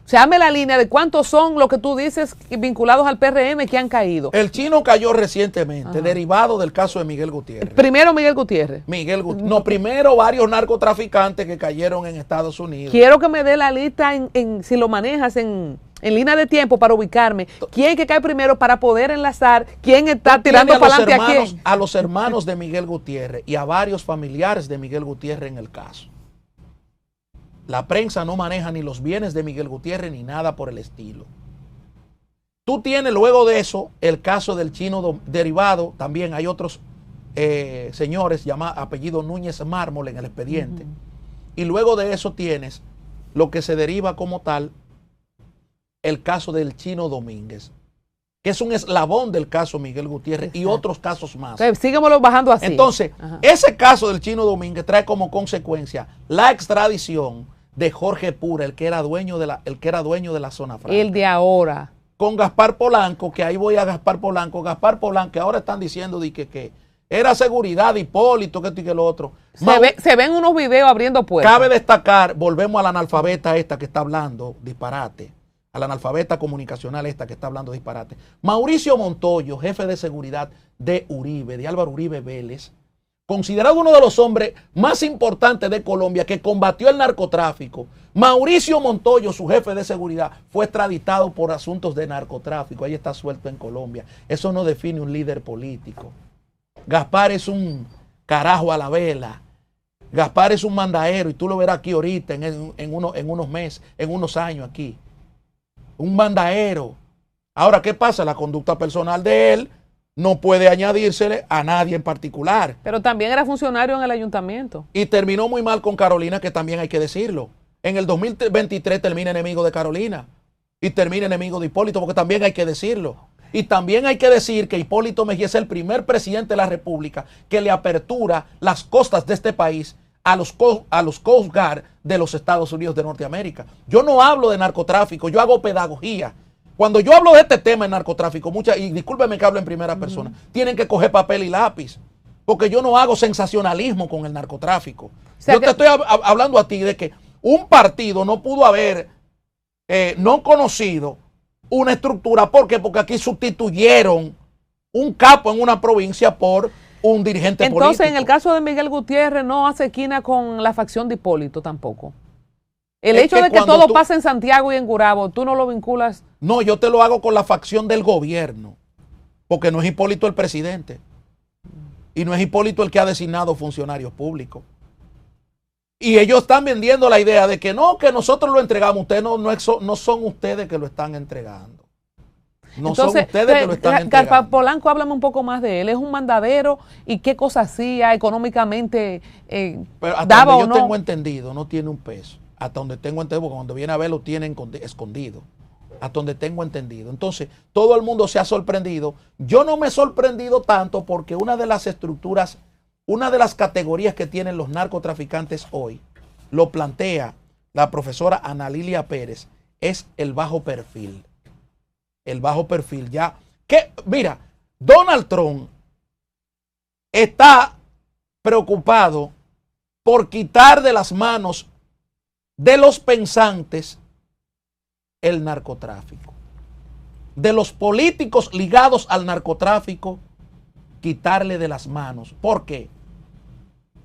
O sea, dame la línea de cuántos son los que tú dices vinculados al PRM que han caído. El chino cayó recientemente, derivado del caso de Miguel Gutiérrez. Primero Miguel Gutiérrez. No, primero varios narcotraficantes que cayeron en Estados Unidos. Quiero que me dé la lista si lo manejas en línea de tiempo para ubicarme. ¿Quién que cae primero para poder enlazar? ¿Quién está tirando para adelante a quién? A los hermanos de Miguel Gutiérrez y a varios familiares de Miguel Gutiérrez en el caso. La prensa no maneja ni los bienes de Miguel Gutiérrez ni nada por el estilo. Tú tienes luego de eso el caso del chino derivado. También hay otros señores, apellido Núñez Mármol en el expediente. Y luego de eso tienes lo que se deriva como tal el caso del Chino Domínguez, que es un eslabón del caso Miguel Gutiérrez. Exacto. Y otros casos más. Síguemelo bajando así. Entonces, ese caso del Chino Domínguez trae como consecuencia la extradición de Jorge Pura, el que era dueño de la zona franca. El de ahora. Con Gaspar Polanco, que ahí voy a Gaspar Polanco, que ahora están diciendo de que era seguridad de Hipólito, que esto y que lo otro. Se ven unos videos abriendo puertas. Cabe destacar, volvemos a la analfabeta esta que está hablando disparate, a la analfabeta comunicacional esta que está hablando disparate. Mauricio Montoyo, jefe de seguridad de Uribe, de Álvaro Uribe Vélez, considerado uno de los hombres más importantes de Colombia que combatió el narcotráfico. Mauricio Montoyo, su jefe de seguridad, fue extraditado por asuntos de narcotráfico. Ahí está suelto en Colombia. Eso no define un líder político. Gaspar es un carajo a la vela. Gaspar es un mandaero y tú lo verás aquí ahorita en unos meses, en unos años aquí. Un mandaero. Ahora, ¿qué pasa? La conducta personal de él no puede añadírsele a nadie en particular. Pero también era funcionario en el ayuntamiento. Y terminó muy mal con Carolina, que también hay que decirlo. En el 2023 termina enemigo de Carolina y termina enemigo de Hipólito, porque también hay que decirlo. Y también hay que decir que Hipólito Mejía es el primer presidente de la República que le apertura las costas de este país a los Coast Guard de los Estados Unidos de Norteamérica. Yo no hablo de narcotráfico, yo hago pedagogía. Cuando yo hablo de este tema de narcotráfico, y discúlpeme que hablo en primera persona, tienen que coger papel y lápiz, porque yo no hago sensacionalismo con el narcotráfico. O sea, yo te estoy hablando a ti de que un partido no pudo haber no conocido una estructura. ¿Por qué? Porque aquí sustituyeron un capo en una provincia por un dirigente político. Entonces, en el caso de Miguel Gutiérrez, no hace esquina con la facción de Hipólito tampoco. El hecho de que todo pase en Santiago y en Gurabo, ¿tú no lo vinculas? No, yo te lo hago con la facción del gobierno, porque no es Hipólito el presidente y no es Hipólito el que ha designado funcionarios públicos. Y ellos están vendiendo la idea de que no, que nosotros lo entregamos. Ustedes no son ustedes que lo están entregando. No Entonces, son ustedes que lo están entregando. Gaspar Polanco, háblame un poco más de él. ¿Es un mandadero? ¿Y qué cosas hacía económicamente? Pero hasta ¿daba donde o yo no? tengo entendido, no tiene un peso. Hasta donde tengo entendido, porque cuando viene a ver lo tienen escondido. Hasta donde tengo entendido. Entonces, todo el mundo se ha sorprendido. Yo no me he sorprendido tanto porque una de las estructuras, una de las categorías que tienen los narcotraficantes hoy, lo plantea la profesora Ana Lilia Pérez, es el bajo perfil. El bajo perfil, ya. Que, mira, Donald Trump está preocupado por quitar de las manos de los pensantes el narcotráfico. De los políticos ligados al narcotráfico, quitarle de las manos. ¿Por qué?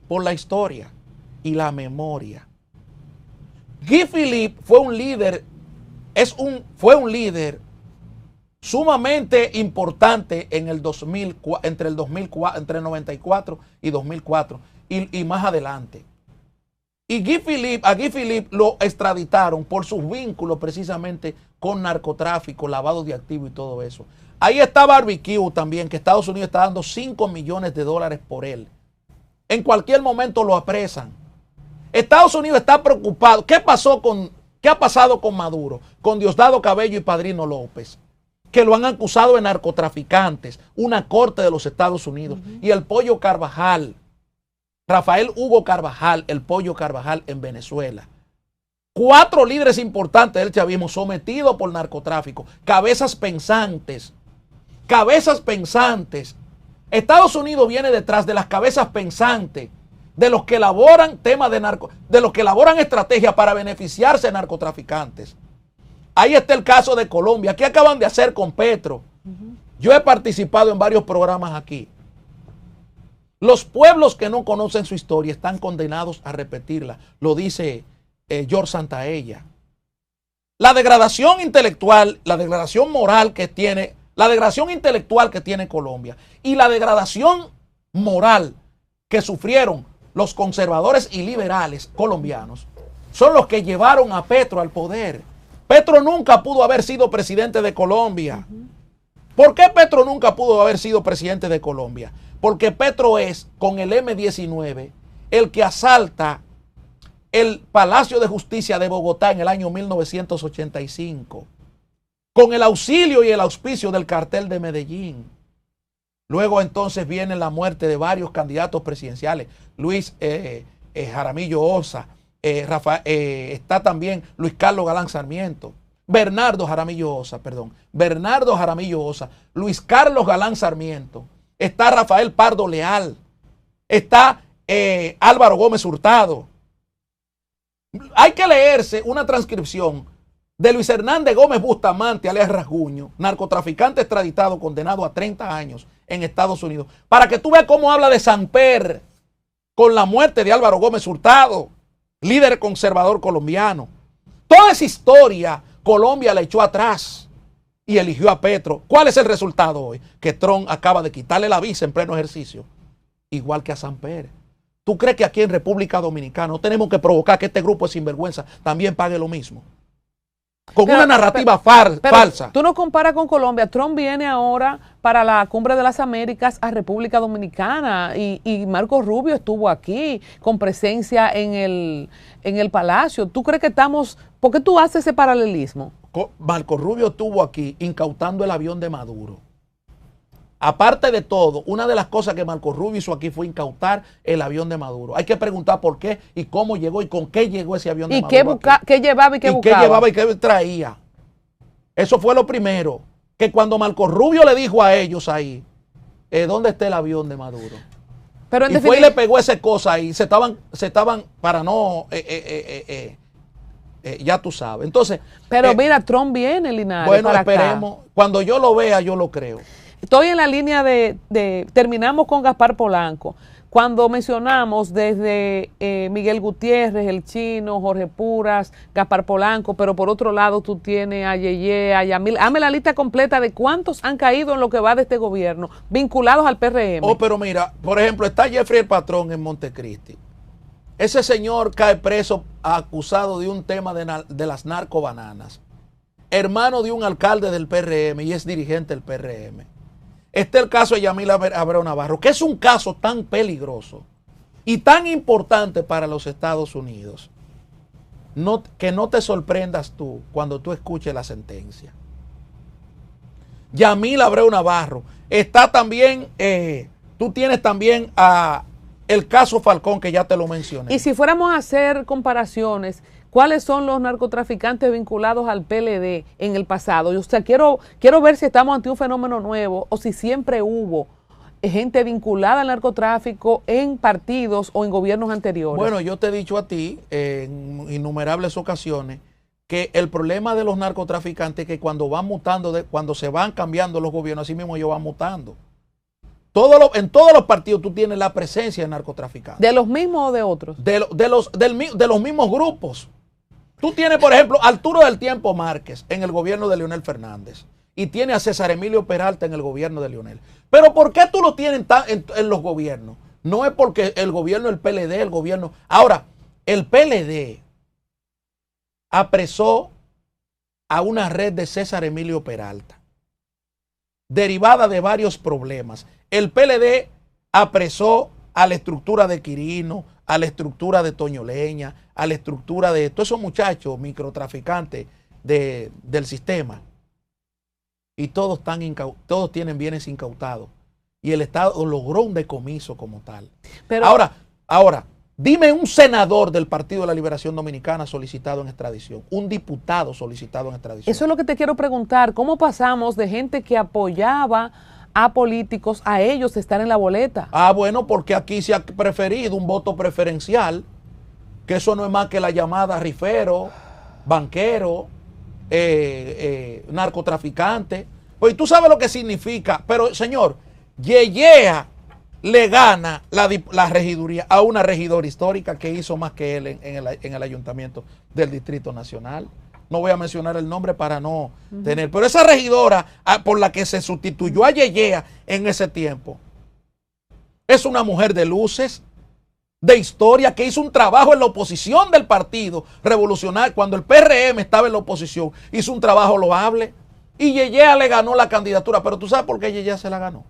Por la historia y la memoria. Guy Philippe fue un líder, sumamente importante en el 2004, entre el 94 y 2004 y más adelante. Y a Guy Philippe lo extraditaron por sus vínculos precisamente con narcotráfico, lavado de activos y todo eso. Ahí está Barbecue también, que Estados Unidos está dando $5 millones por él. En cualquier momento lo apresan. Estados Unidos está preocupado. ¿Qué ha pasado con Maduro? Con Diosdado Cabello y Padrino López, que lo han acusado de narcotraficantes, una corte de los Estados Unidos. Y el Pollo Carvajal, Rafael Hugo Carvajal, el Pollo Carvajal en Venezuela. 4 líderes importantes del chavismo sometidos por narcotráfico. Cabezas pensantes. Cabezas pensantes. Estados Unidos viene detrás de las cabezas pensantes, de los que elaboran temas de los que elaboran estrategias para beneficiarse de narcotraficantes. Ahí está el caso de Colombia. ¿Qué acaban de hacer con Petro? Yo he participado en varios programas aquí. Los pueblos que no conocen su historia están condenados a repetirla. Lo dice George Santaella. La degradación intelectual, la degradación moral que tiene, la degradación intelectual que tiene Colombia y la degradación moral que sufrieron los conservadores y liberales colombianos son los que llevaron a Petro al poder. Petro nunca pudo haber sido presidente de Colombia. ¿Por qué Petro nunca pudo haber sido presidente de Colombia? Porque Petro es, con el M-19, el que asalta el Palacio de Justicia de Bogotá en el año 1985, con el auxilio y el auspicio del cartel de Medellín. Luego entonces viene la muerte de varios candidatos presidenciales, Luis Jaramillo Ossa, está también Luis Carlos Galán Sarmiento, Bernardo Jaramillo Ossa, Luis Carlos Galán Sarmiento, está Rafael Pardo Leal, está Álvaro Gómez Hurtado. Hay que leerse una transcripción de Luis Hernández Gómez Bustamante, alias Rasguño, narcotraficante extraditado, condenado a 30 años en Estados Unidos, para que tú veas cómo habla de Samper con la muerte de Álvaro Gómez Hurtado, líder conservador colombiano. Toda esa historia Colombia la echó atrás y eligió a Petro. ¿Cuál es el resultado hoy? Que Trump acaba de quitarle la visa en pleno ejercicio, igual que a Samper. ¿Tú crees que aquí en República Dominicana no tenemos que provocar que este grupo de sinvergüenza también pague lo mismo? Con una narrativa falsa. Tú no comparas con Colombia. Trump viene ahora para la Cumbre de las Américas a República Dominicana y Marco Rubio estuvo aquí con presencia en el Palacio. ¿Tú crees que estamos... ¿Por qué tú haces ese paralelismo? Marco Rubio estuvo aquí incautando el avión de Maduro. Aparte de todo, una de las cosas que Marco Rubio hizo aquí fue incautar el avión de Maduro. Hay que preguntar por qué y cómo llegó y con qué llegó ese avión de Maduro. ¿Qué llevaba y qué buscaba? ¿Qué llevaba y qué traía? Eso fue lo primero. Que cuando Marco Rubio le dijo a ellos ahí, ¿dónde está el avión de Maduro? Pero y fue y le pegó esa cosa ahí. Se estaban para no... ya tú sabes. Entonces... Pero mira, Trump viene, Linares, bueno, para esperemos. Acá. Cuando yo lo vea, yo lo creo. Estoy en la línea terminamos con Gaspar Polanco. Cuando mencionamos desde Miguel Gutiérrez, el Chino, Jorge Puras, Gaspar Polanco, pero por otro lado tú tienes a Yeye, a Yamil. Hazme la lista completa de cuántos han caído en lo que va de este gobierno, vinculados al PRM. Oh, pero mira, por ejemplo, está Jeffrey el Patrón en Montecristi. Ese señor cae preso acusado de un tema de las narcobananas. Hermano de un alcalde del PRM y es dirigente del PRM. Está el caso de Yamil Abreu Navarro, que es un caso tan peligroso y tan importante para los Estados Unidos, que no te sorprendas tú cuando tú escuches la sentencia. Yamil Abreu Navarro. Está también, tú tienes también el caso Falcón, que ya te lo mencioné. Y si fuéramos a hacer comparaciones, ¿cuáles son los narcotraficantes vinculados al PLD en el pasado? O sea, quiero ver si estamos ante un fenómeno nuevo o si siempre hubo gente vinculada al narcotráfico en partidos o en gobiernos anteriores. Bueno, yo te he dicho a ti en innumerables ocasiones que el problema de los narcotraficantes es que cuando van mutando, cuando se van cambiando los gobiernos, así mismo ellos van mutando. En todos los partidos tú tienes la presencia de narcotraficantes. ¿De los mismos o de otros? De los mismos grupos. Tú tienes, por ejemplo, Arturo del Tiempo Márquez en el gobierno de Leonel Fernández y tienes a César Emilio Peralta en el gobierno de Leonel. Pero ¿por qué tú lo tienes en los gobiernos? No es porque el gobierno del PLD, el gobierno... Ahora, el PLD apresó a una red de César Emilio Peralta, derivada de varios problemas. El PLD apresó a la estructura de Quirino, a la estructura de Toño Leña, a la estructura de todos esos muchachos microtraficantes del sistema. Y todos tienen bienes incautados. Y el Estado logró un decomiso como tal. Pero, ahora, dime un senador del Partido de la Liberación Dominicana solicitado en extradición, un diputado solicitado en extradición. Eso es lo que te quiero preguntar. ¿Cómo pasamos de gente que apoyaba a políticos a ellos estar en la boleta? Bueno, porque aquí se ha preferido un voto preferencial, que eso no es más que la llamada rifero, banquero, narcotraficante. Pues tú sabes lo que significa. Pero, señor, Yeyea le gana la regiduría a una regidora histórica que hizo más que él en el ayuntamiento del Distrito Nacional. No voy a mencionar el nombre para no tener. Pero esa regidora por la que se sustituyó a Yeyea en ese tiempo es una mujer de luces, de historia, que hizo un trabajo en la oposición del partido revolucionario. Cuando el PRM estaba en la oposición, hizo un trabajo loable. Y Yeyea le ganó la candidatura. Pero tú sabes por qué Yeyea se la ganó.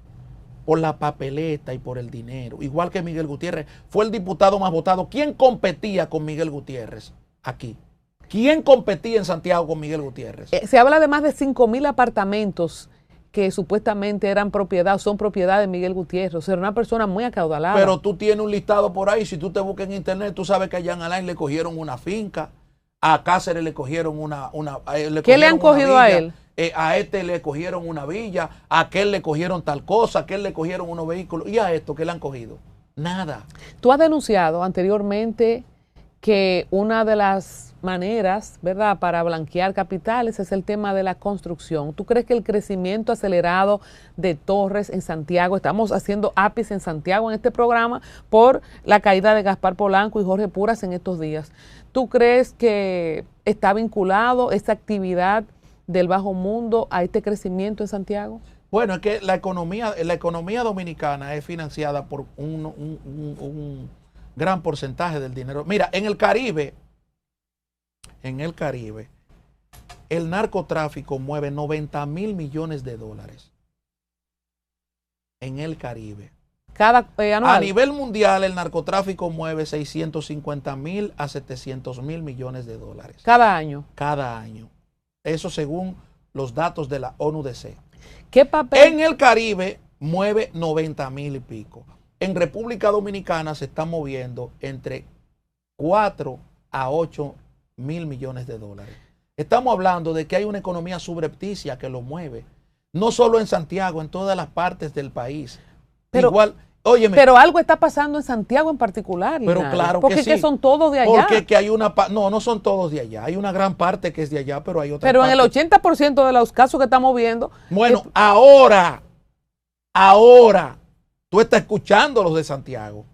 Por la papeleta y por el dinero. Igual que Miguel Gutiérrez. Fue el diputado más votado. ¿Quién competía con Miguel Gutiérrez aquí? ¿Quién competía en Santiago con Miguel Gutiérrez? Se habla de más de 5,000 apartamentos que supuestamente eran propiedad, son propiedad de Miguel Gutiérrez. O sea, era una persona muy acaudalada. Pero tú tienes un listado por ahí. Si tú te buscas en internet, tú sabes que a Jean Alain le cogieron una finca. A Cáceres le cogieron una ¿Qué le han cogido villa, a él? A este le cogieron una villa, a aquel le cogieron tal cosa, a aquel le cogieron unos vehículos. ¿Y a esto qué le han cogido? Nada. Tú has denunciado anteriormente que una de las maneras, ¿verdad?, para blanquear capitales es el tema de la construcción. ¿Tú crees que el crecimiento acelerado de torres en Santiago, estamos haciendo ápice en Santiago en este programa por la caída de Gaspar Polanco y Jorge Puras en estos días? ¿Tú crees que está vinculado esta actividad del bajo mundo a este crecimiento en Santiago? Bueno, es que la economía dominicana es financiada por un gran porcentaje del dinero. Mira, en el Caribe, el narcotráfico mueve 90,000 millones de dólares. En el Caribe. Cada anual. A nivel mundial, el narcotráfico mueve 650,000 a 700,000 millones de dólares. Cada año. Cada año. Eso según los datos de la ONUDC. ¿Qué papel? En el Caribe mueve 90,000 y pico. En República Dominicana se está moviendo entre 4 a 8 mil millones de dólares. Estamos hablando de que hay una economía subrepticia que lo mueve. No solo en Santiago, en todas las partes del país. Pero, igual, óyeme, pero algo está pasando en Santiago en particular. Pero Linares, claro porque que sí. que son todos de allá. Porque que hay una no son todos de allá. Hay una gran parte que es de allá, pero hay otra Pero parte. en el 80% de los casos que estamos viendo. Bueno, ahora, tú estás escuchando los de Santiago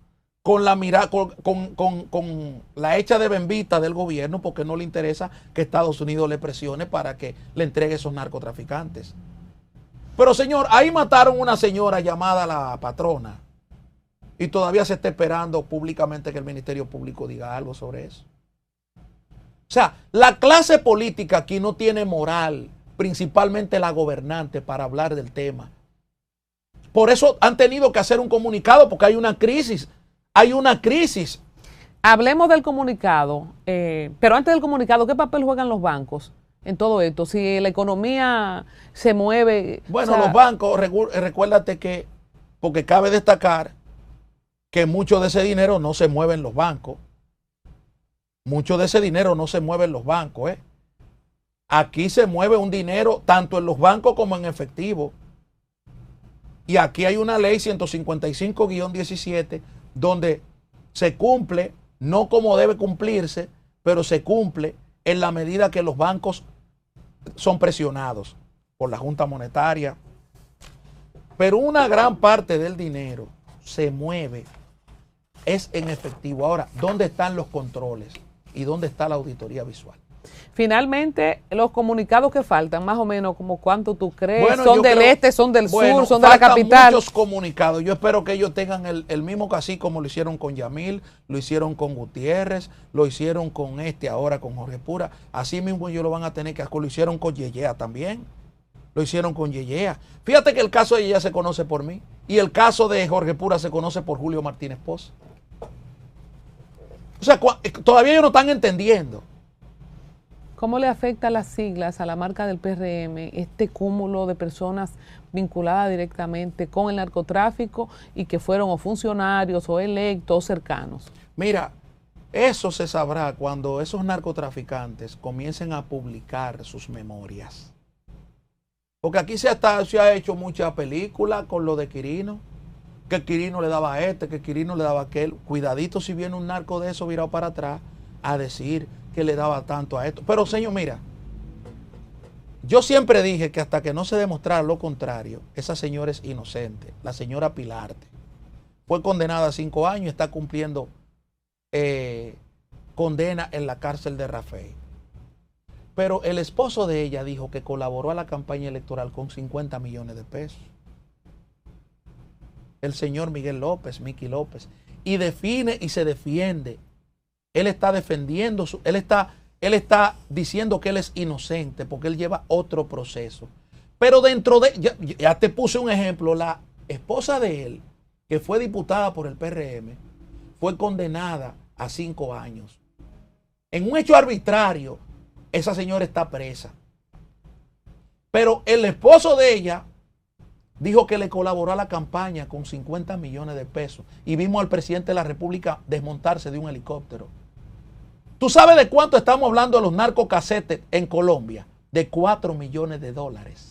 con la mirada, con la hecha de bembita del gobierno, porque no le interesa que Estados Unidos le presione para que le entregue esos narcotraficantes. Pero señor, ahí mataron una señora llamada la patrona y todavía se está esperando públicamente que el Ministerio Público diga algo sobre eso. O sea, la clase política aquí no tiene moral, principalmente la gobernante, para hablar del tema. Por eso han tenido que hacer un comunicado, porque hay una crisis. Hay una crisis. Hablemos del comunicado, pero antes del comunicado, ¿qué papel juegan los bancos en todo esto? Si la economía se mueve. Bueno, los bancos, recuérdate que, porque cabe destacar que mucho de ese dinero no se mueve en los bancos. Mucho de ese dinero no se mueve en los bancos. Aquí se mueve un dinero tanto en los bancos como en efectivo. Y aquí hay una ley 155-17 donde se cumple, no como debe cumplirse, pero se cumple en la medida que los bancos son presionados por la Junta Monetaria. Pero una gran parte del dinero se mueve, es en efectivo. Ahora, ¿dónde están los controles? ¿Y dónde está la auditoría visual? Finalmente, los comunicados que faltan, más o menos, como cuánto tú crees, Bueno, son del este, son del sur, son de la capital. Muchos comunicados. Yo espero que ellos tengan el mismo cacique como lo hicieron con Yamil, lo hicieron con Gutiérrez, lo hicieron con ahora con Jorge Pura. Así mismo ellos lo van a tener que hacer. Lo hicieron con Yeyea también. Lo hicieron con Yeyea. Fíjate que el caso de Yeyea se conoce por mí y el caso de Jorge Pura se conoce por Julio Martínez Poz. O sea, todavía ellos no están entendiendo. ¿Cómo le afecta a las siglas, a la marca del PRM, este cúmulo de personas vinculadas directamente con el narcotráfico y que fueron o funcionarios o electos o cercanos? Mira, eso se sabrá cuando esos narcotraficantes comiencen a publicar sus memorias. Porque aquí se ha hecho mucha película con lo de Quirino, que Quirino le daba a este, que Quirino le daba a aquel. Cuidadito si viene un narco de eso virado para atrás a decir que le daba tanto a esto. Pero señor, mira, yo siempre dije que hasta que no se demostrara lo contrario, esa señora es inocente. La señora Pilarte fue condenada a 5 años y está cumpliendo condena en la cárcel de Rafael. Pero el esposo de ella dijo que colaboró a la campaña electoral con 50 millones de pesos. El señor Miguel López, Miki López, y define y se defiende. Él está defendiendo, él está diciendo que él es inocente porque él lleva otro proceso. Pero dentro de, ya te puse un ejemplo, la esposa de él, que fue diputada por el PRM, fue condenada a 5 años. En un hecho arbitrario, esa señora está presa. Pero el esposo de ella dijo que le colaboró a la campaña con 50 millones de pesos. Y vimos al presidente de la República desmontarse de un helicóptero. ¿Tú sabes de cuánto estamos hablando de los narcocasetes en Colombia? De 4 millones de dólares.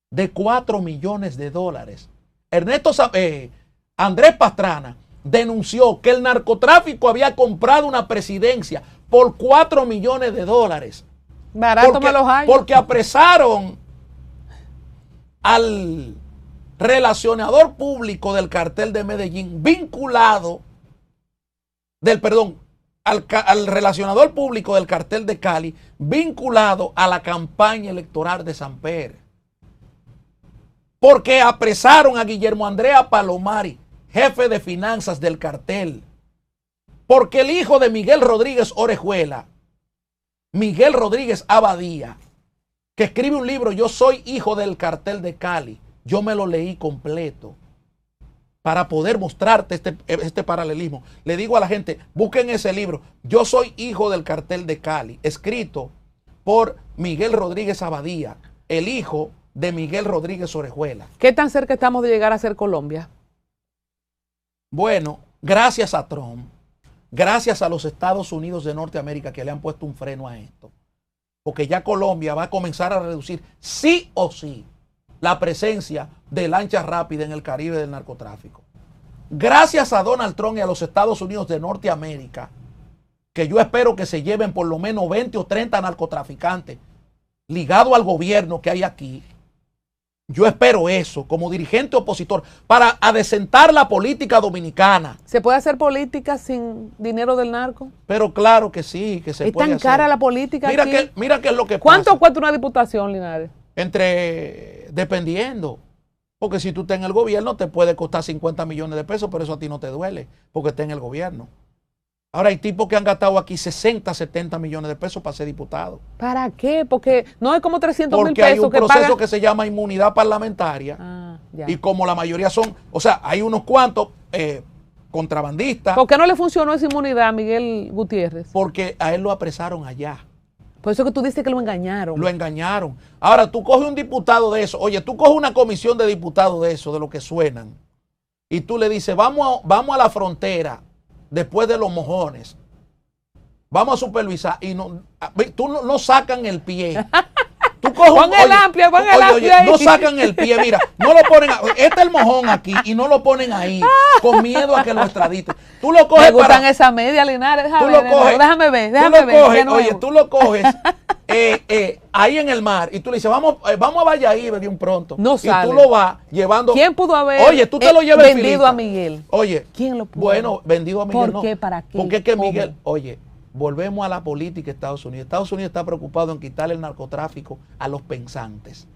De 4 millones de dólares. Andrés Pastrana denunció que el narcotráfico había comprado una presidencia por 4 millones de dólares. Barato me los hay. Porque apresaron al relacionador público del cartel de Medellín, vinculado al relacionador público del cartel de Cali, vinculado a la campaña electoral de Samper. Porque apresaron a Guillermo Andrea Palomari, jefe de finanzas del cartel. Porque el hijo de Miguel Rodríguez Orejuela, Miguel Rodríguez Abadía, que escribe un libro, Yo soy hijo del cartel de Cali, yo me lo leí completo para poder mostrarte este paralelismo. Le digo a la gente, busquen ese libro, Yo soy hijo del cartel de Cali, escrito por Miguel Rodríguez Abadía, el hijo de Miguel Rodríguez Orejuela. ¿Qué tan cerca estamos de llegar a ser Colombia? Bueno, gracias a Trump, gracias a los Estados Unidos de Norteamérica que le han puesto un freno a esto. Porque ya Colombia va a comenzar a reducir sí o sí la presencia de lanchas rápidas en el Caribe del narcotráfico. Gracias a Donald Trump y a los Estados Unidos de Norteamérica, que yo espero que se lleven por lo menos 20 o 30 narcotraficantes ligados al gobierno que hay aquí. Yo espero eso como dirigente opositor para adecentar la política dominicana. ¿Se puede hacer política sin dinero del narco? Pero claro que sí, que se puede hacer. ¿Es tan cara la política Mira aquí? Mira qué es lo que pasa. ¿Cuánto cuesta una diputación, Linares? Dependiendo. Porque si tú estás en el gobierno te puede costar 50 millones de pesos, pero eso a ti no te duele, porque estás en el gobierno. Ahora hay tipos que han gastado aquí 60, 70 millones de pesos para ser diputados. ¿Para qué? Porque no es como 300 mil Porque pesos hay un que proceso paga. que se llama inmunidad parlamentaria. Ya. Y como la mayoría son, o sea, hay unos cuantos contrabandistas. ¿Por qué no le funcionó esa inmunidad a Miguel Gutiérrez? Porque a él lo apresaron allá. Por eso que tú dices que lo engañaron. Lo engañaron. Ahora, tú coges un diputado de eso, oye, tú coges una comisión de diputados de eso, de lo que suenan, y tú le dices, vamos a la frontera, después de los mojones, vamos a supervisar, y no sacan el pie. Tú coges pon el amplio, pon el amplio ahí. No sacan el pie, mira, no lo ponen, este es el mojón aquí, y no lo ponen ahí, con miedo a que lo extraditen. Tú lo coges. Me gustan esa media, Linares, déjame ver. Oye, tú lo coges ahí en el mar, y tú le dices, vamos a Valladolid de un pronto. No sale. Y tú lo vas llevando. ¿Quién pudo haber Oye, tú te lo llevas vendido a Miguel? Oye, ¿quién lo pudo? Bueno, vendido a Miguel. ¿Por qué? ¿Para qué? Porque es que Miguel, oye, volvemos a la política de Estados Unidos. Estados Unidos está preocupado en quitarle el narcotráfico a los pensantes,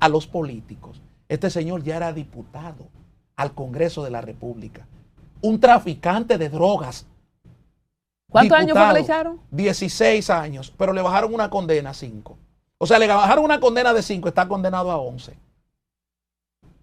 a los políticos. Este señor ya era diputado al Congreso de la República. Un traficante de drogas. ¿Cuántos años fue que le echaron? 16 años, pero le bajaron una condena a 5. O sea, le bajaron una condena de 5, está condenado a 11.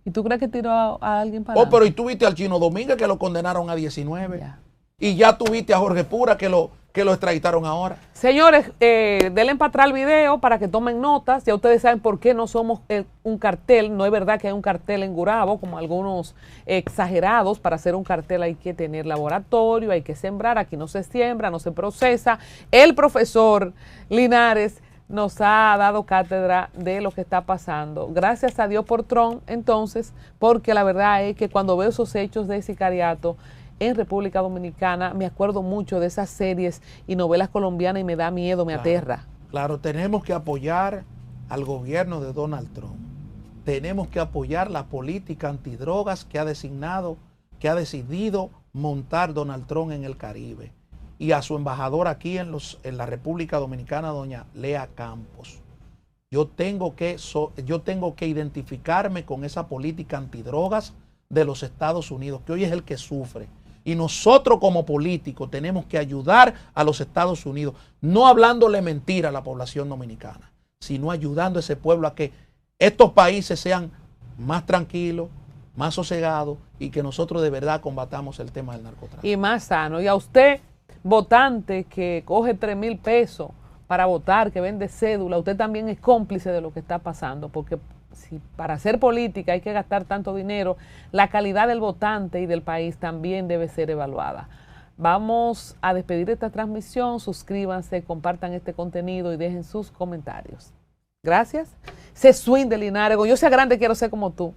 ¿Y tú crees que tiró a alguien para pero y tú viste al Chino Domínguez que lo condenaron a 19. Ya. Y ya tuviste a Jorge Pura que lo extraditaron ahora. Señores, denle para atrás el video para que tomen notas. Ya ustedes saben por qué no somos un cartel. No es verdad que hay un cartel en Gurabo, como algunos exagerados. Para hacer un cartel hay que tener laboratorio, hay que sembrar. Aquí no se siembra, no se procesa. El profesor Linares nos ha dado cátedra de lo que está pasando. Gracias a Dios por Trump, entonces, porque la verdad es que cuando veo esos hechos de sicariato en República Dominicana, me acuerdo mucho de esas series y novelas colombianas y me da miedo, me aterra. Claro, tenemos que apoyar al gobierno de Donald Trump. Tenemos que apoyar la política antidrogas que ha decidido montar Donald Trump en el Caribe. Y a su embajador aquí en la República Dominicana, doña Lea Campos. Yo tengo que identificarme con esa política antidrogas de los Estados Unidos, que hoy es el que sufre. Y nosotros como políticos tenemos que ayudar a los Estados Unidos, no hablándole mentira a la población dominicana, sino ayudando a ese pueblo a que estos países sean más tranquilos, más sosegados y que nosotros de verdad combatamos el tema del narcotráfico. Y más sano. Y a usted, votante que coge 3,000 pesos para votar, que vende cédula, usted también es cómplice de lo que está pasando, porque si para hacer política hay que gastar tanto dinero, la calidad del votante y del país también debe ser evaluada. Vamos a despedir esta transmisión, suscríbanse, compartan este contenido y dejen sus comentarios. Gracias. Ese swing de Linares, yo sea grande, quiero ser como tú.